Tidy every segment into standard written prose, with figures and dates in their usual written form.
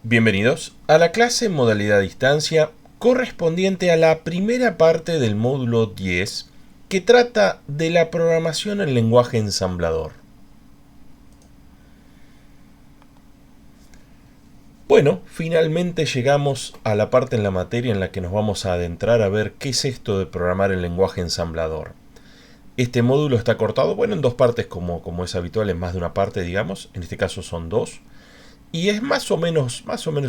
Bienvenidos a la clase en modalidad distancia correspondiente a la primera parte del módulo 10 que trata de la programación en lenguaje ensamblador. Bueno, finalmente llegamos a la parte en la materia en la que nos vamos a adentrar a ver qué es esto de programar en lenguaje ensamblador. Este módulo está cortado, bueno, en dos partes como es habitual, en más de una parte, digamos. En este caso son dos. Y es más o menos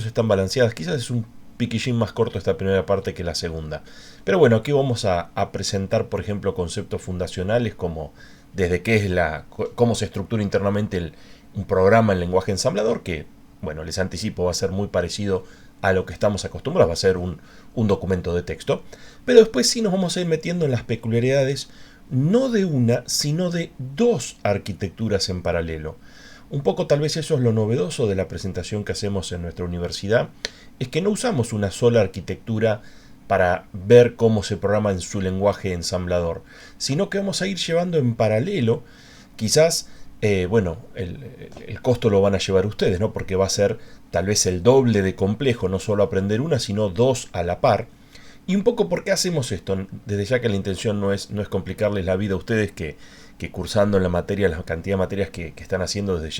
están balanceadas. Quizás es un piquillín más corto esta primera parte que la segunda. Pero bueno, aquí vamos a presentar, por ejemplo, conceptos fundacionales como desde qué es cómo se estructura internamente un programa en lenguaje ensamblador, que, bueno, les anticipo, va a ser muy parecido a lo que estamos acostumbrados, va a ser un documento de texto. Pero después sí nos vamos a ir metiendo en las peculiaridades, no de una, sino de dos arquitecturas en paralelo. Un poco tal vez eso es lo novedoso de la presentación que hacemos en nuestra universidad, es que no usamos una sola arquitectura para ver cómo se programa en su lenguaje ensamblador, sino que vamos a ir llevando en paralelo, quizás, el costo lo van a llevar ustedes, ¿no? Porque va a ser tal vez el doble de complejo, no solo aprender una, sino dos a la par. Y un poco por qué hacemos esto, desde ya que la intención no es complicarles la vida a ustedes que cursando en la materia, la cantidad de materias que están haciendo desde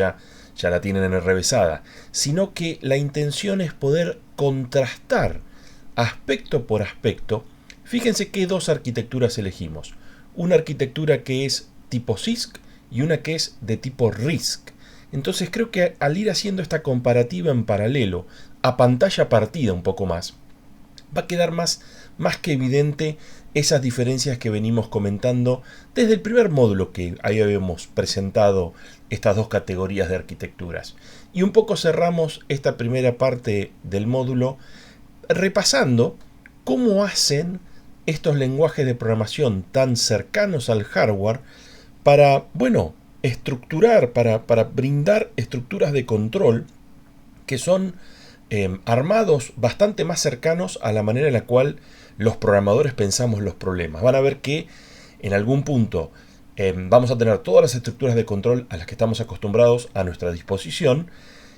ya la tienen en enrevesada, sino que la intención es poder contrastar aspecto por aspecto. Fíjense qué dos arquitecturas elegimos. Una arquitectura que es tipo CISC y una que es de tipo RISC. Entonces creo que al ir haciendo esta comparativa en paralelo, a pantalla partida un poco más, va a quedar más que evidente esas diferencias que venimos comentando desde el primer módulo que ahí habíamos presentado estas dos categorías de arquitecturas. Y un poco cerramos esta primera parte del módulo repasando cómo hacen estos lenguajes de programación tan cercanos al hardware para, bueno, estructurar, para brindar estructuras de control que son armados bastante más cercanos a la manera en la cual los programadores pensamos los problemas. Van a ver que en algún punto vamos a tener todas las estructuras de control a las que estamos acostumbrados a nuestra disposición,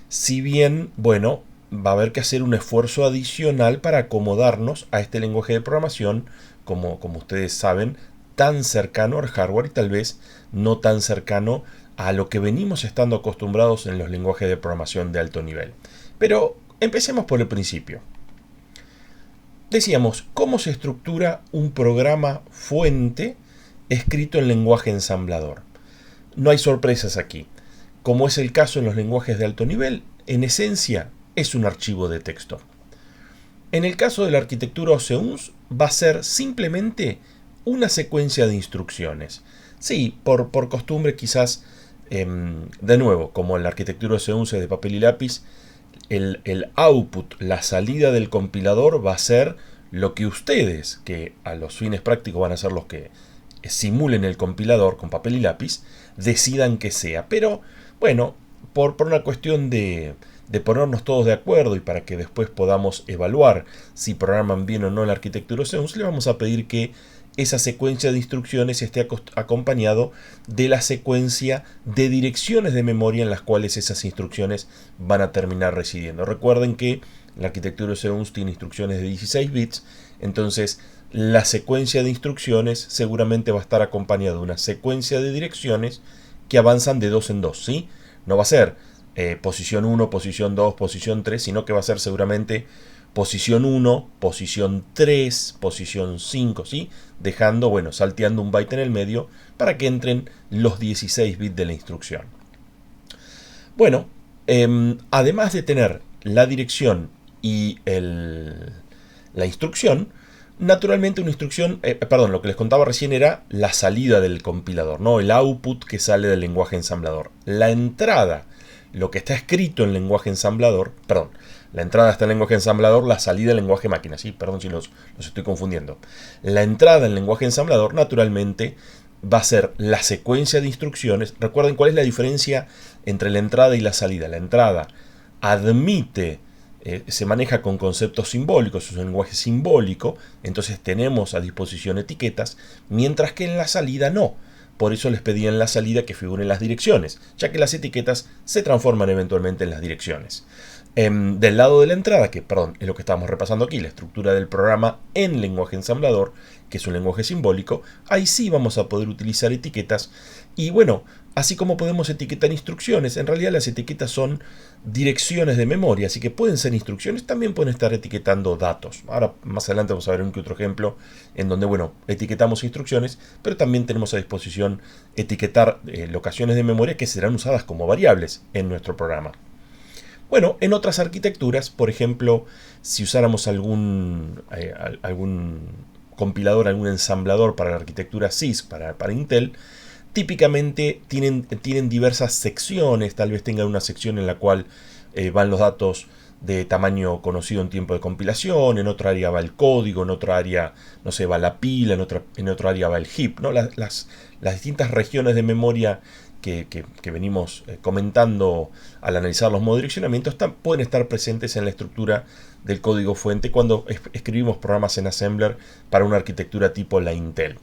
si bien, bueno, va a haber que hacer un esfuerzo adicional para acomodarnos a este lenguaje de programación, como ustedes saben, tan cercano al hardware y tal vez no tan cercano a lo que venimos estando acostumbrados en los lenguajes de programación de alto nivel. Pero empecemos por el principio. Decíamos, ¿cómo se estructura un programa fuente escrito en lenguaje ensamblador? No hay sorpresas aquí. Como es el caso en los lenguajes de alto nivel, en esencia es un archivo de texto. En el caso de la arquitectura OSEUNS va a ser simplemente una secuencia de instrucciones. Sí, por costumbre quizás, de nuevo, como en la arquitectura OSEUNS es de papel y lápiz, el output, la salida del compilador va a ser lo que ustedes, que a los fines prácticos van a ser los que simulen el compilador con papel y lápiz, decidan que sea. Pero bueno, por una cuestión de ponernos todos de acuerdo y para que después podamos evaluar si programan bien o no la arquitectura OSEUNS, le vamos a pedir que esa secuencia de instrucciones esté acompañado de la secuencia de direcciones de memoria en las cuales esas instrucciones van a terminar residiendo. Recuerden que la arquitectura OSEUNS tiene instrucciones de 16 bits, entonces la secuencia de instrucciones seguramente va a estar acompañada de una secuencia de direcciones que avanzan de dos en dos, ¿sí? No va a ser posición 1, posición 2, posición 3, sino que va a ser seguramente posición 1, posición 3, posición 5, ¿sí? Dejando, bueno, salteando un byte en el medio para que entren los 16 bits de la instrucción. Bueno, además de tener la dirección y la instrucción, naturalmente una instrucción, lo que les contaba recién era la salida del compilador, ¿no? El output que sale del lenguaje ensamblador. La entrada, lo que está escrito en lenguaje ensamblador, la entrada está en lenguaje ensamblador, la salida en lenguaje máquina, ¿sí? Perdón si los estoy confundiendo. La entrada en lenguaje ensamblador, naturalmente, va a ser la secuencia de instrucciones. Recuerden cuál es la diferencia entre la entrada y la salida. La entrada admite, se maneja con conceptos simbólicos, es un lenguaje simbólico, entonces tenemos a disposición etiquetas, mientras que en la salida no. por eso les pedí en la salida que figuren las direcciones, ya que las etiquetas se transforman eventualmente en las direcciones. Del lado de la entrada, que perdón, es lo que estamos repasando aquí, la estructura del programa en lenguaje ensamblador, que es un lenguaje simbólico, ahí sí vamos a poder utilizar etiquetas. Y bueno, así como podemos etiquetar instrucciones, en realidad las etiquetas son direcciones de memoria, así que pueden ser instrucciones, también pueden estar etiquetando datos. Ahora más adelante vamos a ver un que otro ejemplo en donde, bueno, etiquetamos instrucciones, pero también tenemos a disposición etiquetar locaciones de memoria que serán usadas como variables en nuestro programa. Bueno, en otras arquitecturas, por ejemplo, si usáramos algún compilador, algún ensamblador para la arquitectura CISC, para Intel, típicamente tienen diversas secciones, tal vez tengan una sección en la cual van los datos de tamaño conocido en tiempo de compilación, en otra área va el código, en otra área, no sé, va la pila, en otra área va el heap, ¿no? Las distintas regiones de memoria que venimos comentando al analizar los modos de direccionamiento pueden estar presentes en la estructura del código fuente cuando escribimos programas en Assembler para una arquitectura tipo la Intel.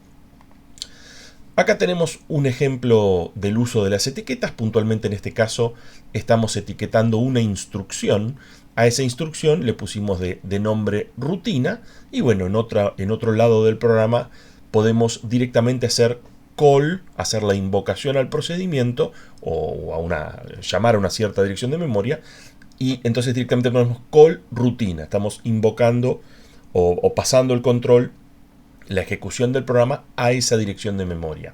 Acá tenemos un ejemplo del uso de las etiquetas. Puntualmente en este caso estamos etiquetando una instrucción. A esa instrucción le pusimos de nombre rutina y bueno, en otro lado del programa podemos directamente hacer call, hacer la invocación al procedimiento o llamar a una cierta dirección de memoria y entonces directamente ponemos call rutina. Estamos invocando o pasando el control, la ejecución del programa a esa dirección de memoria.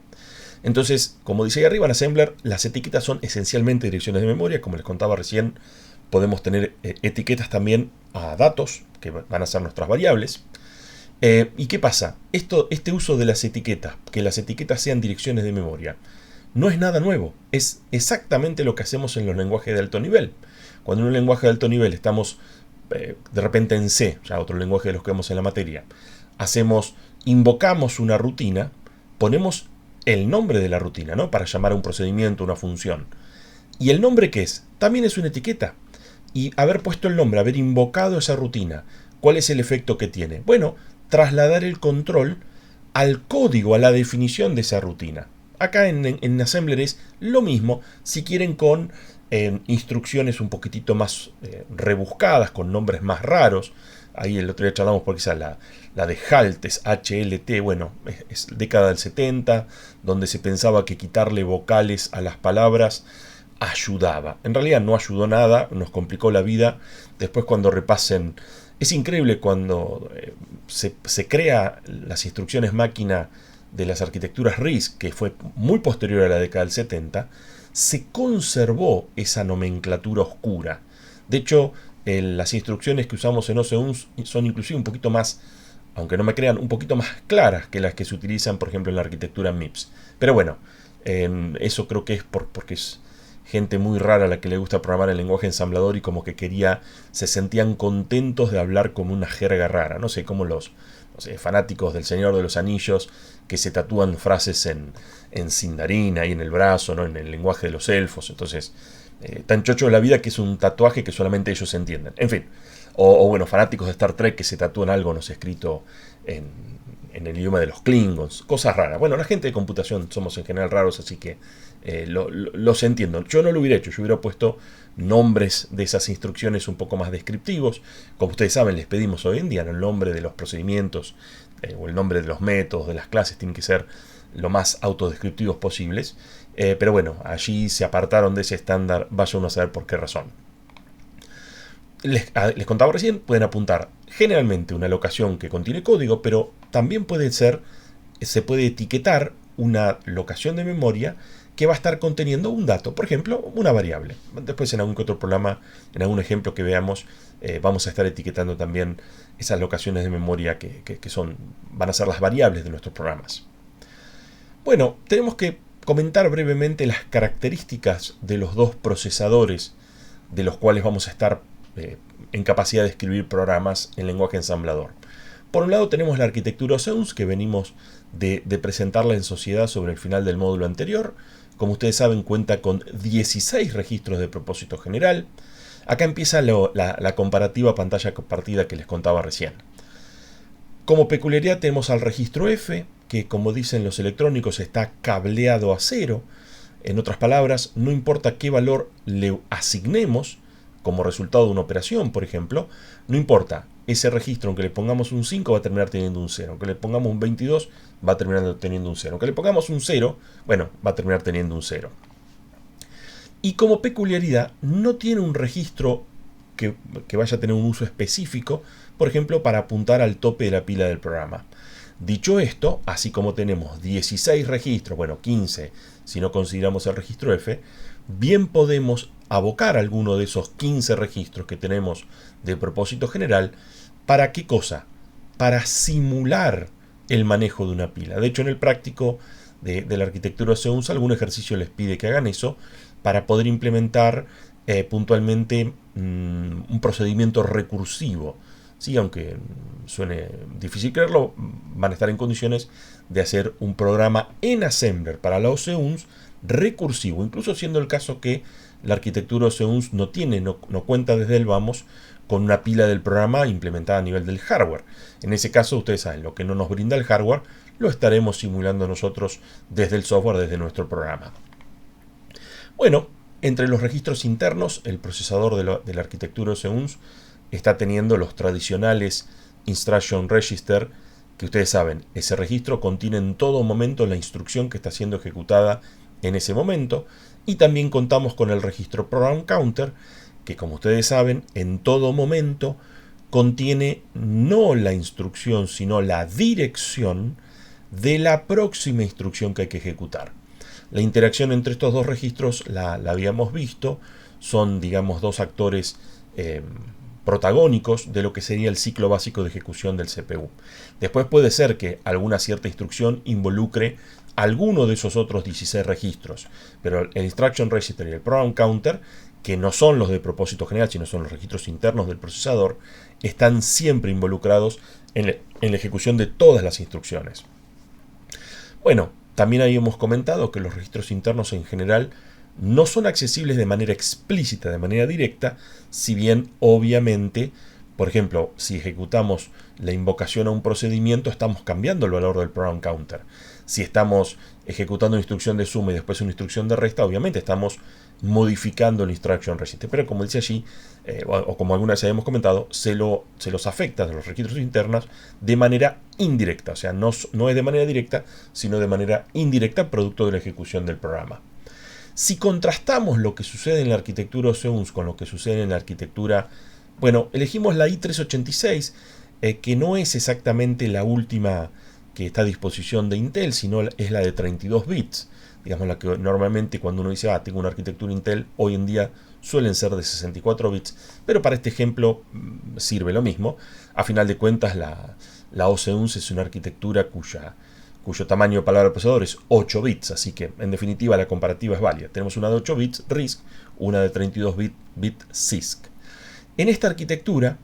Entonces, como dice ahí arriba en Assembler, las etiquetas son esencialmente direcciones de memoria. Como les contaba recién, podemos tener etiquetas también a datos, que van a ser nuestras variables. ¿Y qué pasa? Este uso de las etiquetas, que las etiquetas sean direcciones de memoria, no es nada nuevo. Es exactamente lo que hacemos en los lenguajes de alto nivel. Cuando en un lenguaje de alto nivel estamos de repente en C, ya otro lenguaje de los que vemos en la materia, invocamos una rutina, ponemos el nombre de la rutina, ¿no? Para llamar a un procedimiento, una función. ¿Y el nombre qué es? También es una etiqueta. Y haber puesto el nombre, haber invocado esa rutina, ¿cuál es el efecto que tiene? Bueno, trasladar el control al código, a la definición de esa rutina. Acá en Assembler es lo mismo, si quieren con instrucciones un poquitito más rebuscadas, con nombres más raros. Ahí el otro día charlamos porque esa la de HALT, es HLT, bueno, es década del 70, donde se pensaba que quitarle vocales a las palabras ayudaba. En realidad no ayudó nada, nos complicó la vida. Después cuando repasen, es increíble cuando se crea las instrucciones máquina de las arquitecturas RISC, que fue muy posterior a la década del 70, se conservó esa nomenclatura oscura. De hecho, las instrucciones que usamos en OS son inclusive un poquito más, aunque no me crean, un poquito más claras que las que se utilizan, por ejemplo, en la arquitectura MIPS. Pero bueno, eso creo que es porque es gente muy rara a la que le gusta programar el lenguaje ensamblador y como que se sentían contentos de hablar como una jerga rara. No sé, como los fanáticos del Señor de los Anillos que se tatúan frases en Sindarin ahí en el brazo, ¿no? En el lenguaje de los elfos. Entonces, tan chocho de la vida que es un tatuaje que solamente ellos entienden. En fin, o bueno, fanáticos de Star Trek que se tatúan algo, no sé, escrito en el idioma de los Klingons, cosas raras. Bueno, la gente de computación somos en general raros, así que los entiendo. Yo no lo hubiera hecho, yo hubiera puesto nombres de esas instrucciones un poco más descriptivos. Como ustedes saben, les pedimos hoy en día, ¿no? El nombre de los procedimientos o el nombre de los métodos, de las clases, tienen que ser lo más autodescriptivos posibles. Pero bueno, allí se apartaron de ese estándar, vaya uno a saber por qué razón. Les contaba recién, pueden apuntar generalmente una locación que contiene código, pero también se puede etiquetar una locación de memoria que va a estar conteniendo un dato, por ejemplo, una variable. Después en algún que otro programa, en algún ejemplo que veamos, vamos a estar etiquetando también esas locaciones de memoria que van a ser las variables de nuestros programas. Bueno, tenemos que comentar brevemente las características de los dos procesadores de los cuales vamos a estar en capacidad de escribir programas en lenguaje ensamblador. Por un lado tenemos la arquitectura OS/11 que venimos de presentarla en sociedad sobre el final del módulo anterior. Como ustedes saben, cuenta con 16 registros de propósito general. Acá empieza la comparativa pantalla compartida que les contaba recién. Como peculiaridad tenemos al registro F, que, como dicen los electrónicos, está cableado a cero. En otras palabras, no importa qué valor le asignemos como resultado de una operación, por ejemplo, no importa, ese registro, aunque le pongamos un 5, va a terminar teniendo un 0. Aunque le pongamos un 22, va a terminar teniendo un 0. Aunque le pongamos un 0, bueno, va a terminar teniendo un 0. Y como peculiaridad, no tiene un registro que vaya a tener un uso específico, por ejemplo, para apuntar al tope de la pila del programa. Dicho esto, así como tenemos 16 registros, bueno, 15 si no consideramos el registro F, bien podemos abocar alguno de esos 15 registros que tenemos de propósito general. ¿Para qué cosa? Para simular el manejo de una pila. De hecho, en el práctico de la arquitectura OCE-UNS, algún ejercicio les pide que hagan eso para poder implementar puntualmente un procedimiento recursivo. Sí, aunque suene difícil creerlo, van a estar en condiciones de hacer un programa en Assembler para la OCE-UNS recursivo, incluso siendo el caso que la arquitectura OCE-UNS no cuenta desde el vamos con una pila del programa implementada a nivel del hardware. En ese caso, ustedes saben, lo que no nos brinda el hardware lo estaremos simulando nosotros desde el software, desde nuestro programa. Bueno, entre los registros internos, el procesador de la arquitectura OCE-UNS está teniendo los tradicionales Instruction Register, que ustedes saben, ese registro contiene en todo momento la instrucción que está siendo ejecutada en ese momento, y también contamos con el registro Program Counter, que como ustedes saben, en todo momento contiene no la instrucción, sino la dirección de la próxima instrucción que hay que ejecutar. La interacción entre estos dos registros la habíamos visto, son, digamos, dos actores protagónicos de lo que sería el ciclo básico de ejecución del CPU. Después puede ser que alguna cierta instrucción involucre alguno de esos otros 16 registros, pero el Instruction Register y el Program Counter, que no son los de propósito general, sino son los registros internos del procesador, están siempre involucrados en la ejecución de todas las instrucciones. Bueno, también habíamos comentado que los registros internos en general no son accesibles de manera explícita, de manera directa, si bien obviamente, por ejemplo, si ejecutamos la invocación a un procedimiento, estamos cambiando el valor del program counter. Si estamos ejecutando una instrucción de suma y después una instrucción de resta, obviamente estamos modificando el instruction register. Pero como dice allí, o como alguna vez habíamos comentado, se los afecta de los registros internos de manera indirecta. O sea, no es de manera directa, sino de manera indirecta, producto de la ejecución del programa. Si contrastamos lo que sucede en la arquitectura OCE-UNS con lo que sucede en la arquitectura, bueno, elegimos la i386, que no es exactamente la última que está a disposición de Intel, sino es la de 32 bits. Digamos, la que normalmente cuando uno dice, tengo una arquitectura Intel, hoy en día suelen ser de 64 bits, pero para este ejemplo sirve lo mismo. A final de cuentas, la OCE-UNS es una arquitectura cuyo tamaño de palabra procesador es 8 bits, así que en definitiva la comparativa es válida. Tenemos una de 8 bits RISC, una de 32 bits CISC. En esta arquitectura,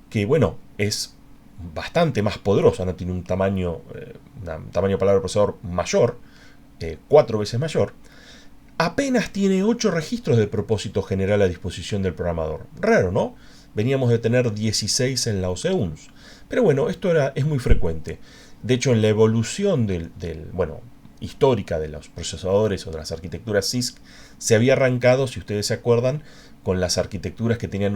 que bueno, es bastante más poderosa, no tiene un tamaño de palabra procesador mayor, 4 veces mayor, apenas tiene 8 registros de propósito general a disposición del programador. Raro, ¿no? Veníamos de tener 16 en la OCE-UNS. Pero bueno, esto es muy frecuente. De hecho, en la evolución histórica de los procesadores o de las arquitecturas CISC, se había arrancado, si ustedes se acuerdan, con las arquitecturas que tenían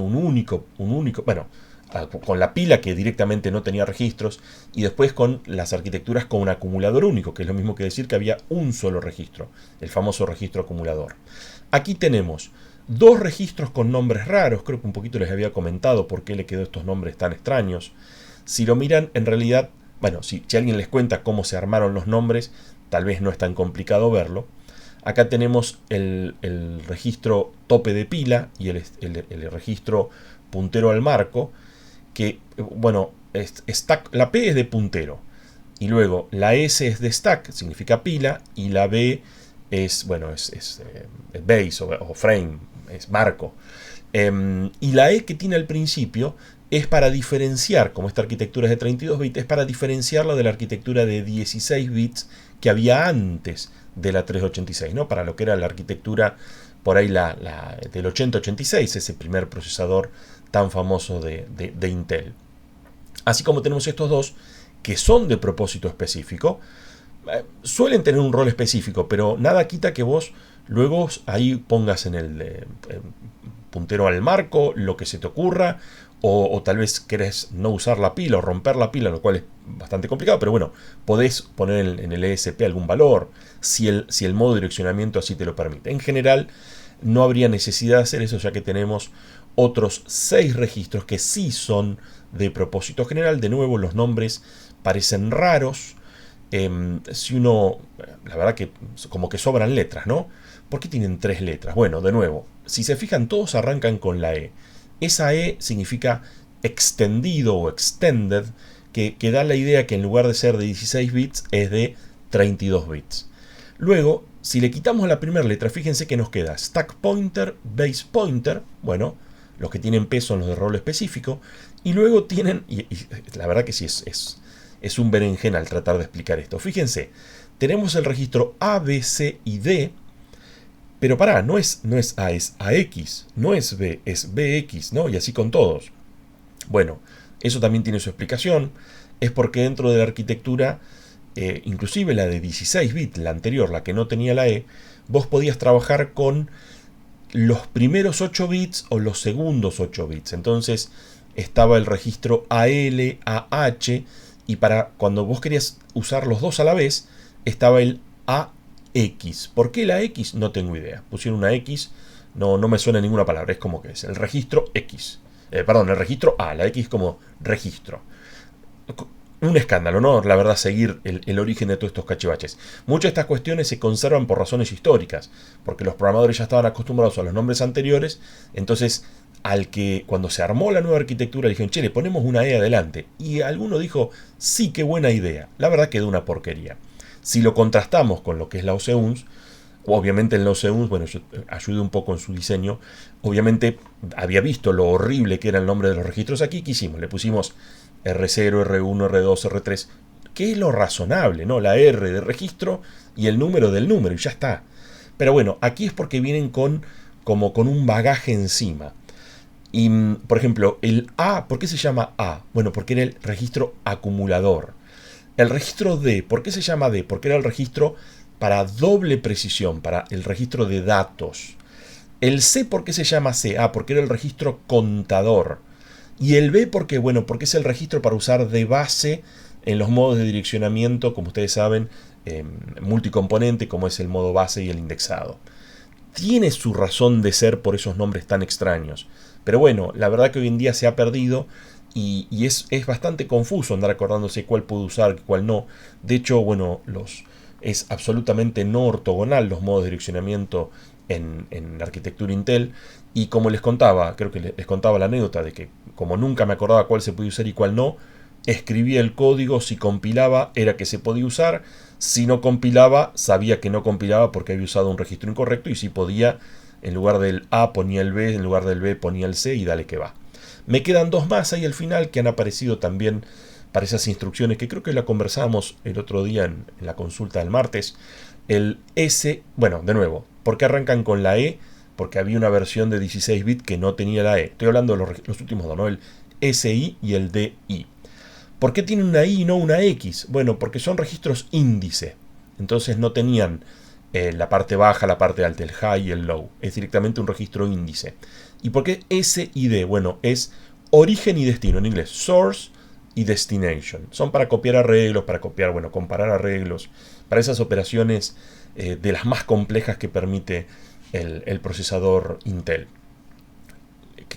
con la pila que directamente no tenía registros, y después con las arquitecturas con un acumulador único, que es lo mismo que decir que había un solo registro, el famoso registro acumulador. Aquí tenemos dos registros con nombres raros, creo que un poquito les había comentado por qué le quedó estos nombres tan extraños. Si lo miran, en realidad, si alguien les cuenta cómo se armaron los nombres, tal vez no es tan complicado verlo. Acá tenemos el registro tope de pila y el registro puntero al marco, que, stack, la P es de puntero, y luego la S es de stack, significa pila, y la B es base o frame, es marco. Y la E que tiene al principio es para diferenciar, como esta arquitectura es de 32 bits, es para diferenciarla de la arquitectura de 16 bits que había antes de la 386, ¿no? Para lo que era la arquitectura por ahí del 8086, ese primer procesador tan famoso de Intel. Así como tenemos estos dos que son de propósito específico, Suelen tener un rol específico, pero nada quita que vos luego ahí pongas en el puntero al marco lo que se te ocurra, o tal vez querés no usar la pila o romper la pila, lo cual es bastante complicado, pero bueno, podés poner en el ESP algún valor si el modo de direccionamiento así te lo permite. En general no habría necesidad de hacer eso, ya que tenemos otros 6 registros que sí son de propósito general. De nuevo, los nombres parecen raros. Si uno, la verdad que como que sobran letras, ¿no? ¿Por qué tienen 3 letras? Bueno, de nuevo, si se fijan, todos arrancan con la E. Esa E significa extendido o extended, que da la idea que en lugar de ser de 16 bits es de 32 bits. Luego, si le quitamos la primera letra, fíjense que nos queda stack pointer, base pointer, bueno, los que tienen P son los de rol específico, y luego tienen, y la verdad que sí es un berenjena al tratar de explicar esto. Fíjense, tenemos el registro A, B, C y D, pero pará, no es A, es AX, no es B, es BX, ¿no? Y así con todos. Bueno, eso también tiene su explicación, es porque dentro de la arquitectura, inclusive la de 16 bits, la anterior, la que no tenía la E, vos podías trabajar con los primeros 8 bits o los segundos 8 bits. Entonces estaba el registro AL, AH, y para cuando vos querías usar los dos a la vez, estaba el AX. ¿Por qué la X? No tengo idea. Pusieron una X, no me suena ninguna palabra, es como que es el registro X. Perdón, el registro A, la X como registro. Un escándalo, ¿no? La verdad, seguir el origen de todos estos cachivaches. Muchas de estas cuestiones se conservan por razones históricas, porque los programadores ya estaban acostumbrados a los nombres anteriores, entonces cuando se armó la nueva arquitectura dijeron, che, le ponemos una E adelante. Y alguno dijo, sí, qué buena idea. La verdad quedó una porquería. Si lo contrastamos con lo que es la OCUNS, obviamente en la OCUNS, bueno, yo ayudé un poco en su diseño, obviamente había visto lo horrible que era el nombre de los registros aquí, ¿qué hicimos? Le pusimos R0, R1, R2, R3, que es lo razonable, ¿no? La R de registro y el número del número, y ya está. Pero bueno, aquí es porque vienen como con un bagaje encima. Y, por ejemplo, el A, ¿por qué se llama A? Bueno, porque era el registro acumulador. El registro D, ¿por qué se llama D? Porque era el registro para doble precisión, para el registro de datos. El C, ¿por qué se llama C? Ah, porque era el registro contador. Y el B, ¿por qué? Bueno, porque es el registro para usar de base en los modos de direccionamiento, como ustedes saben, multicomponente, como es el modo base y el indexado. Tiene su razón de ser por esos nombres tan extraños. Pero bueno, la verdad que hoy en día se ha perdido y es bastante confuso andar acordándose cuál puede usar y cuál no. De hecho, bueno, es absolutamente no ortogonal los modos de direccionamiento en la arquitectura Intel. Y como les contaba, creo que les contaba la anécdota de que como nunca me acordaba cuál se podía usar y cuál no, escribía el código, si compilaba era que se podía usar, si no compilaba sabía que no compilaba porque había usado un registro incorrecto, y si podía, en lugar del A ponía el B, en lugar del B ponía el C, y dale que va. Me quedan 2 más ahí al final que han aparecido también para esas instrucciones, que creo que la conversamos el otro día en la consulta del martes. El S, bueno, de nuevo, ¿por qué arrancan con la E? Porque había una versión de 16 bits que no tenía la E. Estoy hablando de los últimos dos, ¿no? El SI y el DI. ¿Por qué tiene una I y no una X? Bueno, porque son registros índice. Entonces no tenían la parte baja, la parte alta, el high y el low. Es directamente un registro índice. ¿Y por qué S y D? Bueno, es origen y destino en inglés. Source y destination. Son para copiar arreglos, para copiar, bueno, comparar arreglos. Para esas operaciones de las más complejas que permite el procesador Intel.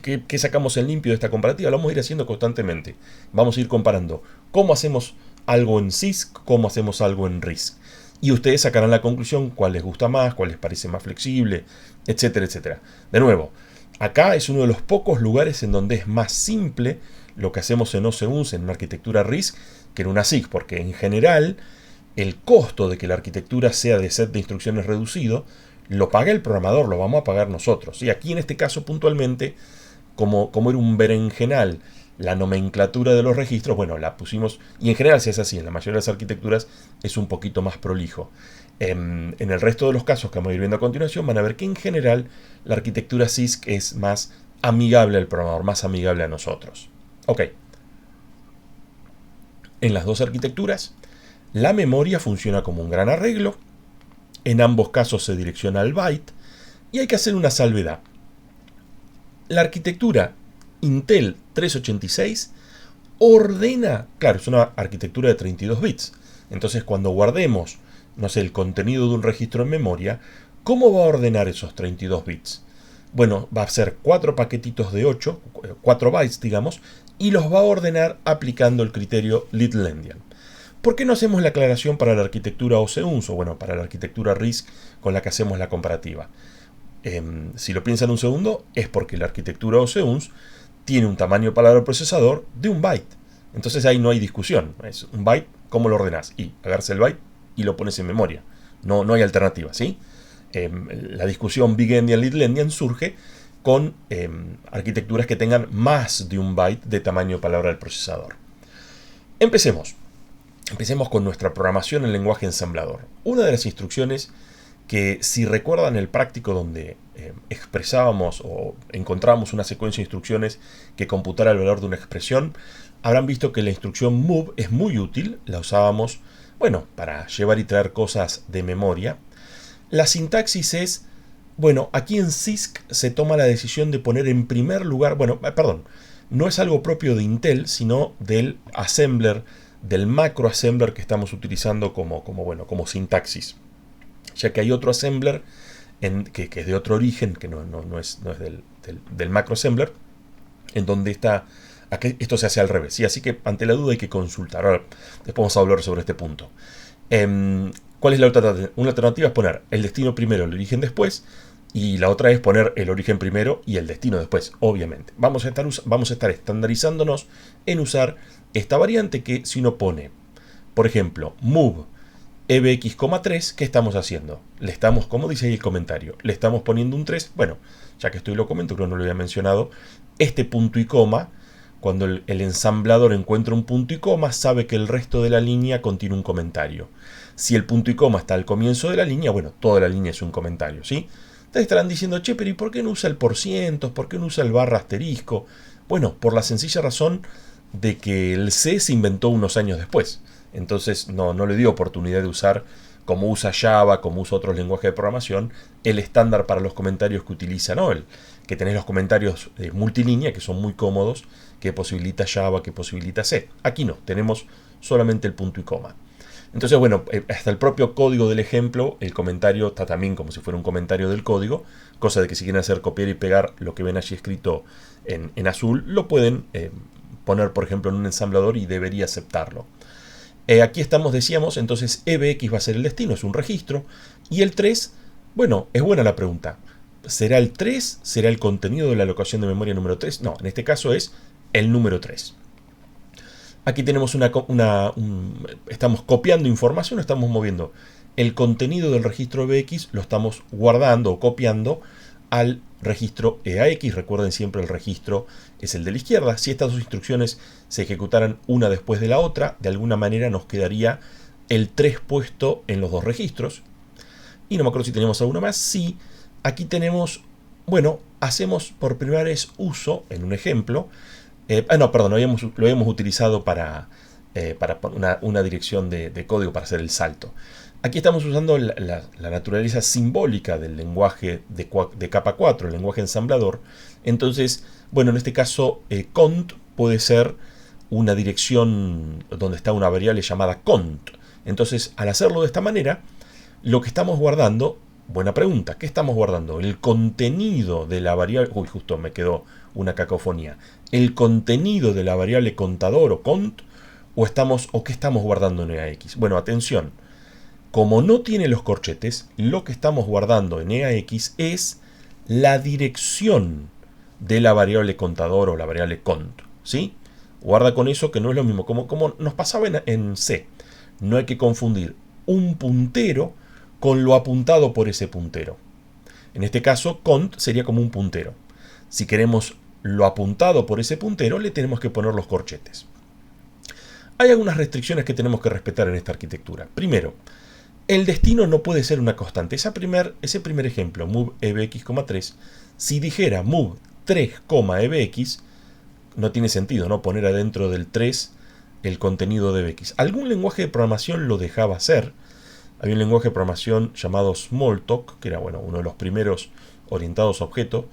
¿Qué sacamos en limpio de esta comparativa? Lo vamos a ir haciendo constantemente. Vamos a ir comparando cómo hacemos algo en CISC, cómo hacemos algo en RISC. Y ustedes sacarán la conclusión, cuál les gusta más, cuál les parece más flexible, etcétera, etcétera. De nuevo, acá es uno de los pocos lugares en donde es más simple lo que hacemos en OCUNS, en una arquitectura RISC, que en una CISC, porque en general el costo de que la arquitectura sea de set de instrucciones reducido lo paga el programador, lo vamos a pagar nosotros. Y aquí en este caso puntualmente, como era un berenjenal la nomenclatura de los registros, bueno, la pusimos, y en general si es así, en la mayoría de las arquitecturas es un poquito más prolijo. En el resto de los casos que vamos a ir viendo a continuación, van a ver que en general la arquitectura CISC es más amigable al programador, más amigable a nosotros. Ok. En las dos arquitecturas La memoria funciona como un gran arreglo. En ambos casos se direcciona al byte. Y hay que hacer una salvedad. La arquitectura Intel 386 ordena, claro, es una arquitectura de 32 bits. Entonces, cuando guardemos, no sé, el contenido de un registro en memoria, ¿cómo va a ordenar esos 32 bits? Bueno, va a ser 4 paquetitos de 8, 4 bytes, digamos, y los va a ordenar aplicando el criterio Little Endian. ¿Por qué no hacemos la aclaración para la arquitectura OCUNS, o bueno, para la arquitectura RISC con la que hacemos la comparativa? Si lo piensan un segundo, es porque la arquitectura OCUNS tiene un tamaño de palabra del procesador de un byte. Entonces ahí no hay discusión. Es un byte, ¿cómo lo ordenás? Y agarras el byte y lo pones en memoria. No hay alternativa, ¿sí? La discusión Big Endian, Little Endian surge con arquitecturas que tengan más de un byte de tamaño de palabra del procesador. Empecemos. Empecemos con nuestra programación en lenguaje ensamblador. Una de las instrucciones que, si recuerdan el práctico donde expresábamos o encontrábamos una secuencia de instrucciones que computara el valor de una expresión, habrán visto que la instrucción move es muy útil. La usábamos, bueno, para llevar y traer cosas de memoria. La sintaxis es, bueno, aquí en CISC se toma la decisión de poner en primer lugar, bueno, perdón, no es algo propio de Intel, sino del assembler, del macro assembler que estamos utilizando como sintaxis. Ya que hay otro assembler que es de otro origen, que no es del macro assembler, en donde esto se hace al revés. ¿Sí? Así que ante la duda hay que consultar. Ahora, después vamos a hablar sobre este punto. ¿Cuál es la alternativa? Una alternativa es poner el destino primero, el origen después, y la otra es poner el origen primero y el destino después, obviamente. Vamos a estar estandarizándonos en usar esta variante que, si uno pone, por ejemplo, move ebx,3, ¿qué estamos haciendo? Le estamos, como dice ahí el comentario, le estamos poniendo un 3. Bueno, ya que estoy lo comento, creo que no lo había mencionado. Este punto y coma, cuando el ensamblador encuentra un punto y coma, sabe que el resto de la línea contiene un comentario. Si el punto y coma está al comienzo de la línea, bueno, toda la línea es un comentario, ¿sí? Entonces estarán diciendo, che, pero ¿y por qué no usa el porcientos? ¿Por qué no usa el barra asterisco? Bueno, por la sencilla razón de que el C se inventó unos años después. Entonces no le dio oportunidad de usar, como usa Java, como usa otros lenguajes de programación, el estándar para los comentarios que utiliza, ¿no? Que tenés los comentarios multilínea, que son muy cómodos, que posibilita Java, que posibilita C. Aquí no, tenemos solamente el punto y coma. Entonces, bueno, hasta el propio código del ejemplo, el comentario está también como si fuera un comentario del código, cosa de que si quieren hacer copiar y pegar lo que ven allí escrito en azul, lo pueden poner, por ejemplo, en un ensamblador y debería aceptarlo. Aquí estamos, decíamos, entonces ebx va a ser el destino, es un registro. Y el 3, bueno, es buena la pregunta. ¿Será el 3? ¿Será el contenido de la alocación de memoria número 3? No, en este caso es el número 3. Aquí tenemos estamos copiando información, estamos moviendo el contenido del registro ebx, lo estamos guardando o copiando al registro EAX. Recuerden siempre el registro es el de la izquierda. Si estas dos instrucciones se ejecutaran una después de la otra, de alguna manera nos quedaría el 3 puesto en los dos registros. Y no me acuerdo si tenemos alguna más. Sí, aquí tenemos, bueno, hacemos por primera vez uso, en un ejemplo, lo habíamos utilizado para una dirección de código para hacer el salto. Aquí estamos usando la naturaleza simbólica del lenguaje de capa 4, el lenguaje ensamblador. Entonces, bueno, en este caso, cont puede ser una dirección donde está una variable llamada cont. Entonces, al hacerlo de esta manera, lo que estamos guardando, buena pregunta, ¿qué estamos guardando? El contenido de la variable, justo me quedó una cacofonía. El contenido de la variable contador o cont, o qué estamos guardando en EAX. Bueno, atención. Como no tiene los corchetes, lo que estamos guardando en EAX es la dirección de la variable contador o la variable cont, ¿sí? Guarda con eso, que no es lo mismo. Como nos pasaba en C. No hay que confundir un puntero con lo apuntado por ese puntero. En este caso, cont sería como un puntero. Si queremos lo apuntado por ese puntero, le tenemos que poner los corchetes. Hay algunas restricciones que tenemos que respetar en esta arquitectura. Primero, el destino no puede ser una constante. Ese primer ejemplo, move ebx,3, si dijera move 3, ebx, no tiene sentido, ¿no? Poner adentro del 3 el contenido de bx. Algún lenguaje de programación lo dejaba hacer. Había un lenguaje de programación llamado Smalltalk, que era uno de los primeros orientados a objetos,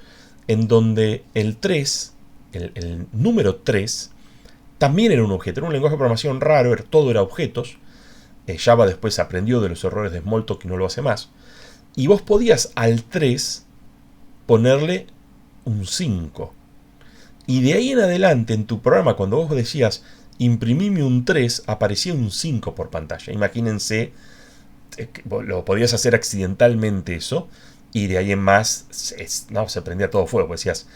en donde el 3, el número 3, también era un objeto. Era un lenguaje de programación raro, todo era objetos. Java después aprendió de los errores de Smalltalk y no lo hace más. Y vos podías al 3 ponerle un 5. Y de ahí en adelante en tu programa, cuando vos decías imprimime un 3, aparecía un 5 por pantalla. Imagínense, lo podías hacer accidentalmente eso, y de ahí en más se prendía todo fuego. Pues decías,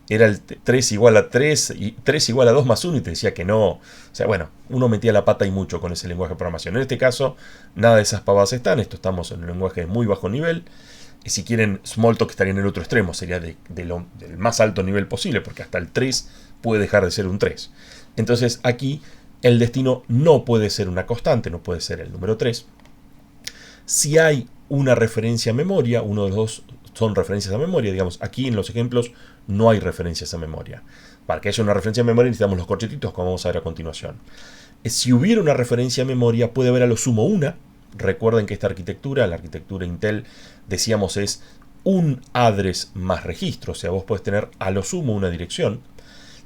era el 3 igual a 3, y 3 igual a 2 más 1, y te decía que no. O sea, uno metía la pata y mucho con ese lenguaje de programación. En este caso, nada de esas pavadas están. Estamos en un lenguaje de muy bajo nivel. Y si quieren, Smalltalk estaría en el otro extremo, sería del más alto nivel posible, porque hasta el 3 puede dejar de ser un 3. Entonces aquí el destino no puede ser una constante, no puede ser el número 3. Si hay una referencia a memoria, uno de los dos son referencias a memoria, digamos, aquí en los ejemplos no hay referencias a memoria. Para que haya una referencia a memoria necesitamos los corchetitos, como vamos a ver a continuación. Si hubiera una referencia a memoria, puede haber a lo sumo una. Recuerden que esta arquitectura, la arquitectura Intel, decíamos es un address más registro. O sea, vos podés tener a lo sumo una dirección.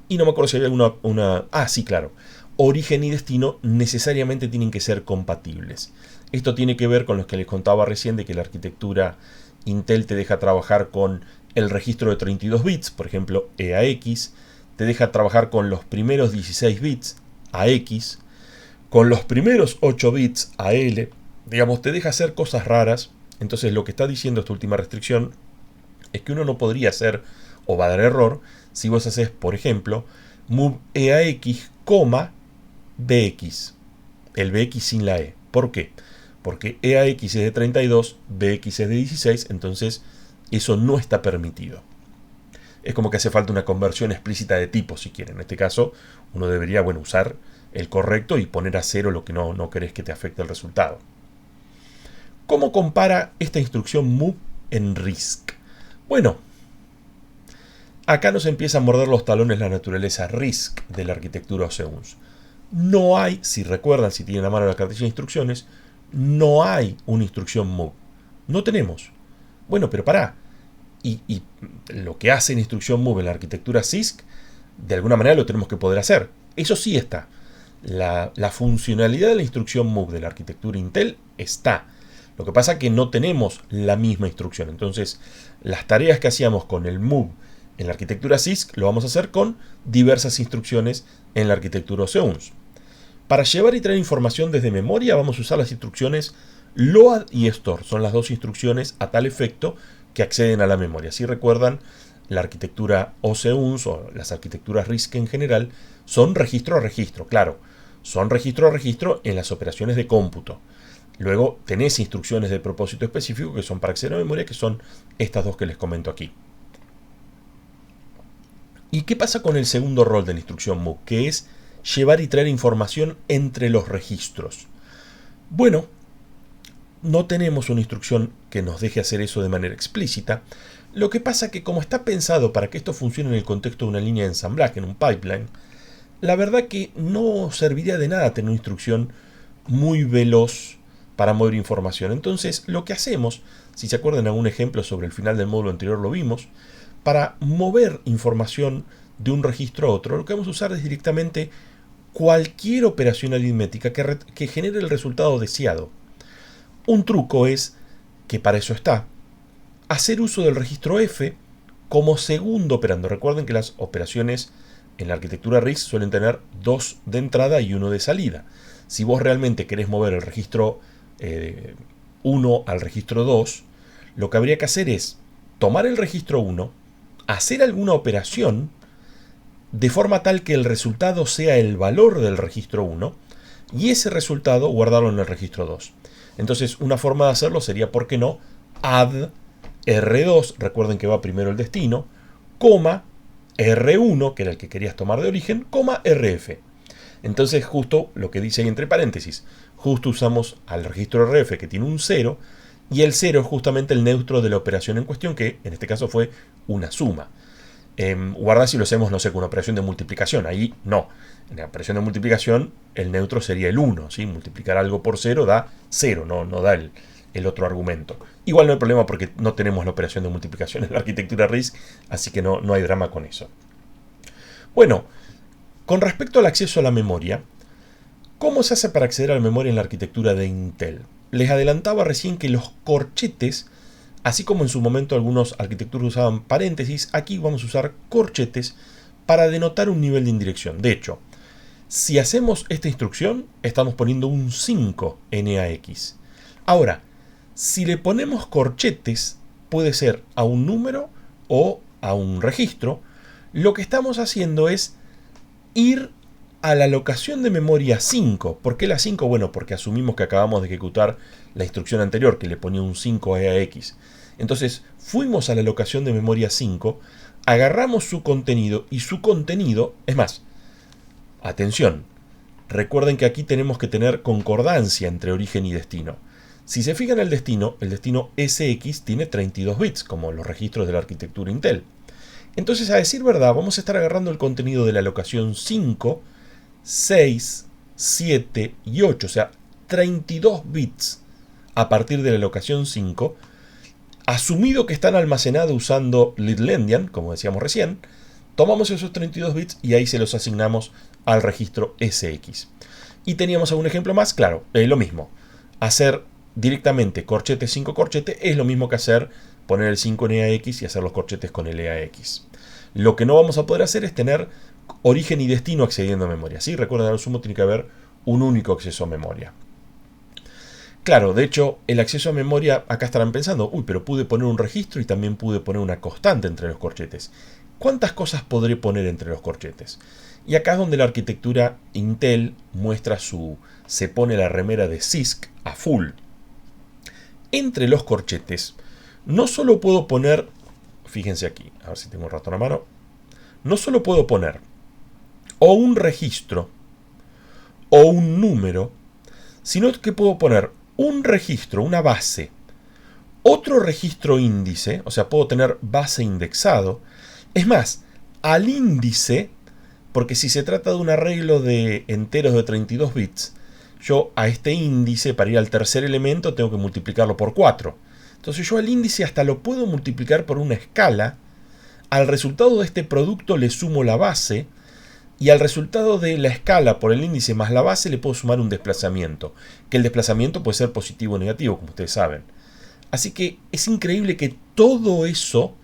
Y no me acuerdo si había sí, claro. Origen y destino necesariamente tienen que ser compatibles. Esto tiene que ver con lo que les contaba recién de que la arquitectura Intel te deja trabajar con el registro de 32 bits, por ejemplo, EAX. Te deja trabajar con los primeros 16 bits, AX. Con los primeros 8 bits, AL. Digamos, te deja hacer cosas raras. Entonces lo que está diciendo esta última restricción es que uno no podría hacer, o va a dar error, si vos haces, por ejemplo, move EAX, BX. El BX sin la E. ¿Por qué? Porque EAX es de 32, BX es de 16, entonces eso no está permitido. Es como que hace falta una conversión explícita de tipo, si quieren. En este caso, uno debería usar el correcto y poner a 0 lo que no querés que te afecte el resultado. ¿Cómo compara esta instrucción move en RISC? Bueno, acá nos empieza a morder los talones la naturaleza RISC de la arquitectura OSEUNS. No hay, si recuerdan, si tienen a mano la cartilla de instrucciones, no hay una instrucción move. No tenemos. Bueno, pero pará. Y lo que hace la instrucción move en la arquitectura CISC, de alguna manera lo tenemos que poder hacer. Eso sí está. La funcionalidad de la instrucción move de la arquitectura Intel está. Lo que pasa es que no tenemos la misma instrucción. Entonces, las tareas que hacíamos con el move en la arquitectura CISC lo vamos a hacer con diversas instrucciones en la arquitectura OSEUNS. Para llevar y traer información desde memoria vamos a usar las instrucciones load y store. Son las dos instrucciones a tal efecto que acceden a la memoria. Si recuerdan, la arquitectura OSEUNS o las arquitecturas RISC en general son registro a registro. Claro, son registro a registro en las operaciones de cómputo. Luego tenés instrucciones de propósito específico que son para acceder a memoria, que son estas dos que les comento aquí. ¿Y qué pasa con el segundo rol de la instrucción move? Que es llevar y traer información entre los registros. Bueno, no tenemos una instrucción que nos deje hacer eso de manera explícita. Lo que pasa que como está pensado para que esto funcione en el contexto de una línea de ensamblaje, en un pipeline, la verdad que no serviría de nada tener una instrucción muy veloz para mover información. Entonces, lo que hacemos, si se acuerdan algún ejemplo sobre el final del módulo anterior lo vimos, para mover información de un registro a otro, lo que vamos a usar es directamente cualquier operación aritmética que genere el resultado deseado. Un truco es, que para eso está, hacer uso del registro F como segundo operando. Recuerden que las operaciones en la arquitectura RISC suelen tener 2 de entrada y 1 de salida. Si vos realmente querés mover el registro 1 al registro 2, lo que habría que hacer es tomar el registro 1, hacer alguna operación de forma tal que el resultado sea el valor del registro 1 y ese resultado guardarlo en el registro 2. Entonces, una forma de hacerlo sería, ¿por qué no? Add R2, recuerden que va primero el destino, coma R1, que era el que querías tomar de origen, coma RF. Entonces, justo lo que dice ahí entre paréntesis, justo usamos al registro RF que tiene un 0, y el 0 es justamente el neutro de la operación en cuestión, que en este caso fue una suma. Guarda si lo hacemos, no sé, con una operación de multiplicación. Ahí no. En la operación de multiplicación, el neutro sería el 1. ¿Sí? Multiplicar algo por 0 da 0, no da el otro argumento. Igual no hay problema porque no tenemos la operación de multiplicación en la arquitectura RISC, así que no hay drama con eso. Bueno, con respecto al acceso a la memoria, ¿cómo se hace para acceder a la memoria en la arquitectura de Intel? Les adelantaba recién que los corchetes, así como en su momento algunas arquitecturas usaban paréntesis, aquí vamos a usar corchetes para denotar un nivel de indirección. De hecho, si hacemos esta instrucción, estamos poniendo un 5 NAX. Ahora, si le ponemos corchetes, puede ser a un número o a un registro, lo que estamos haciendo es ir a la alocación de memoria 5. ¿Por qué la 5? Bueno, porque asumimos que acabamos de ejecutar la instrucción anterior, que le ponía un 5 EAX. Entonces, fuimos a la alocación de memoria 5, agarramos su contenido y su contenido, es más, atención, recuerden que aquí tenemos que tener concordancia entre origen y destino. Si se fijan el destino SX tiene 32 bits, como los registros de la arquitectura Intel. Entonces, a decir verdad, vamos a estar agarrando el contenido de la alocación 5, 6, 7 y 8, o sea, 32 bits a partir de la alocación 5, asumido que están almacenados usando Little Endian, como decíamos recién, tomamos esos 32 bits y ahí se los asignamos al registro SX. Y teníamos algún ejemplo más, claro, es lo mismo. Hacer directamente corchete 5 corchete es lo mismo que hacer poner el 5 en EAX y hacer los corchetes con el EAX. Lo que no vamos a poder hacer es tener origen y destino accediendo a memoria. ¿Sí? Recuerden, al sumo tiene que haber un único acceso a memoria. Claro, de hecho, el acceso a memoria, acá estarán pensando, uy, pero pude poner un registro y también pude poner una constante entre los corchetes. ¿Cuántas cosas podré poner entre los corchetes? Y acá es donde la arquitectura Intel muestra se pone la remera de CISC a full. Entre los corchetes, no solo puedo poner, fíjense aquí, a ver si tengo un ratón a mano, no solo puedo poner o un registro o un número, sino que puedo poner un registro, una base, otro registro índice, o sea, puedo tener base indexado. Es más, al índice, porque si se trata de un arreglo de enteros de 32 bits, yo a este índice, para ir al tercer elemento, tengo que multiplicarlo por 4. Entonces yo al índice hasta lo puedo multiplicar por una escala. Al resultado de este producto le sumo la base, y al resultado de la escala por el índice más la base le puedo sumar un desplazamiento, que el desplazamiento puede ser positivo o negativo, como ustedes saben. Así que es increíble que todo eso,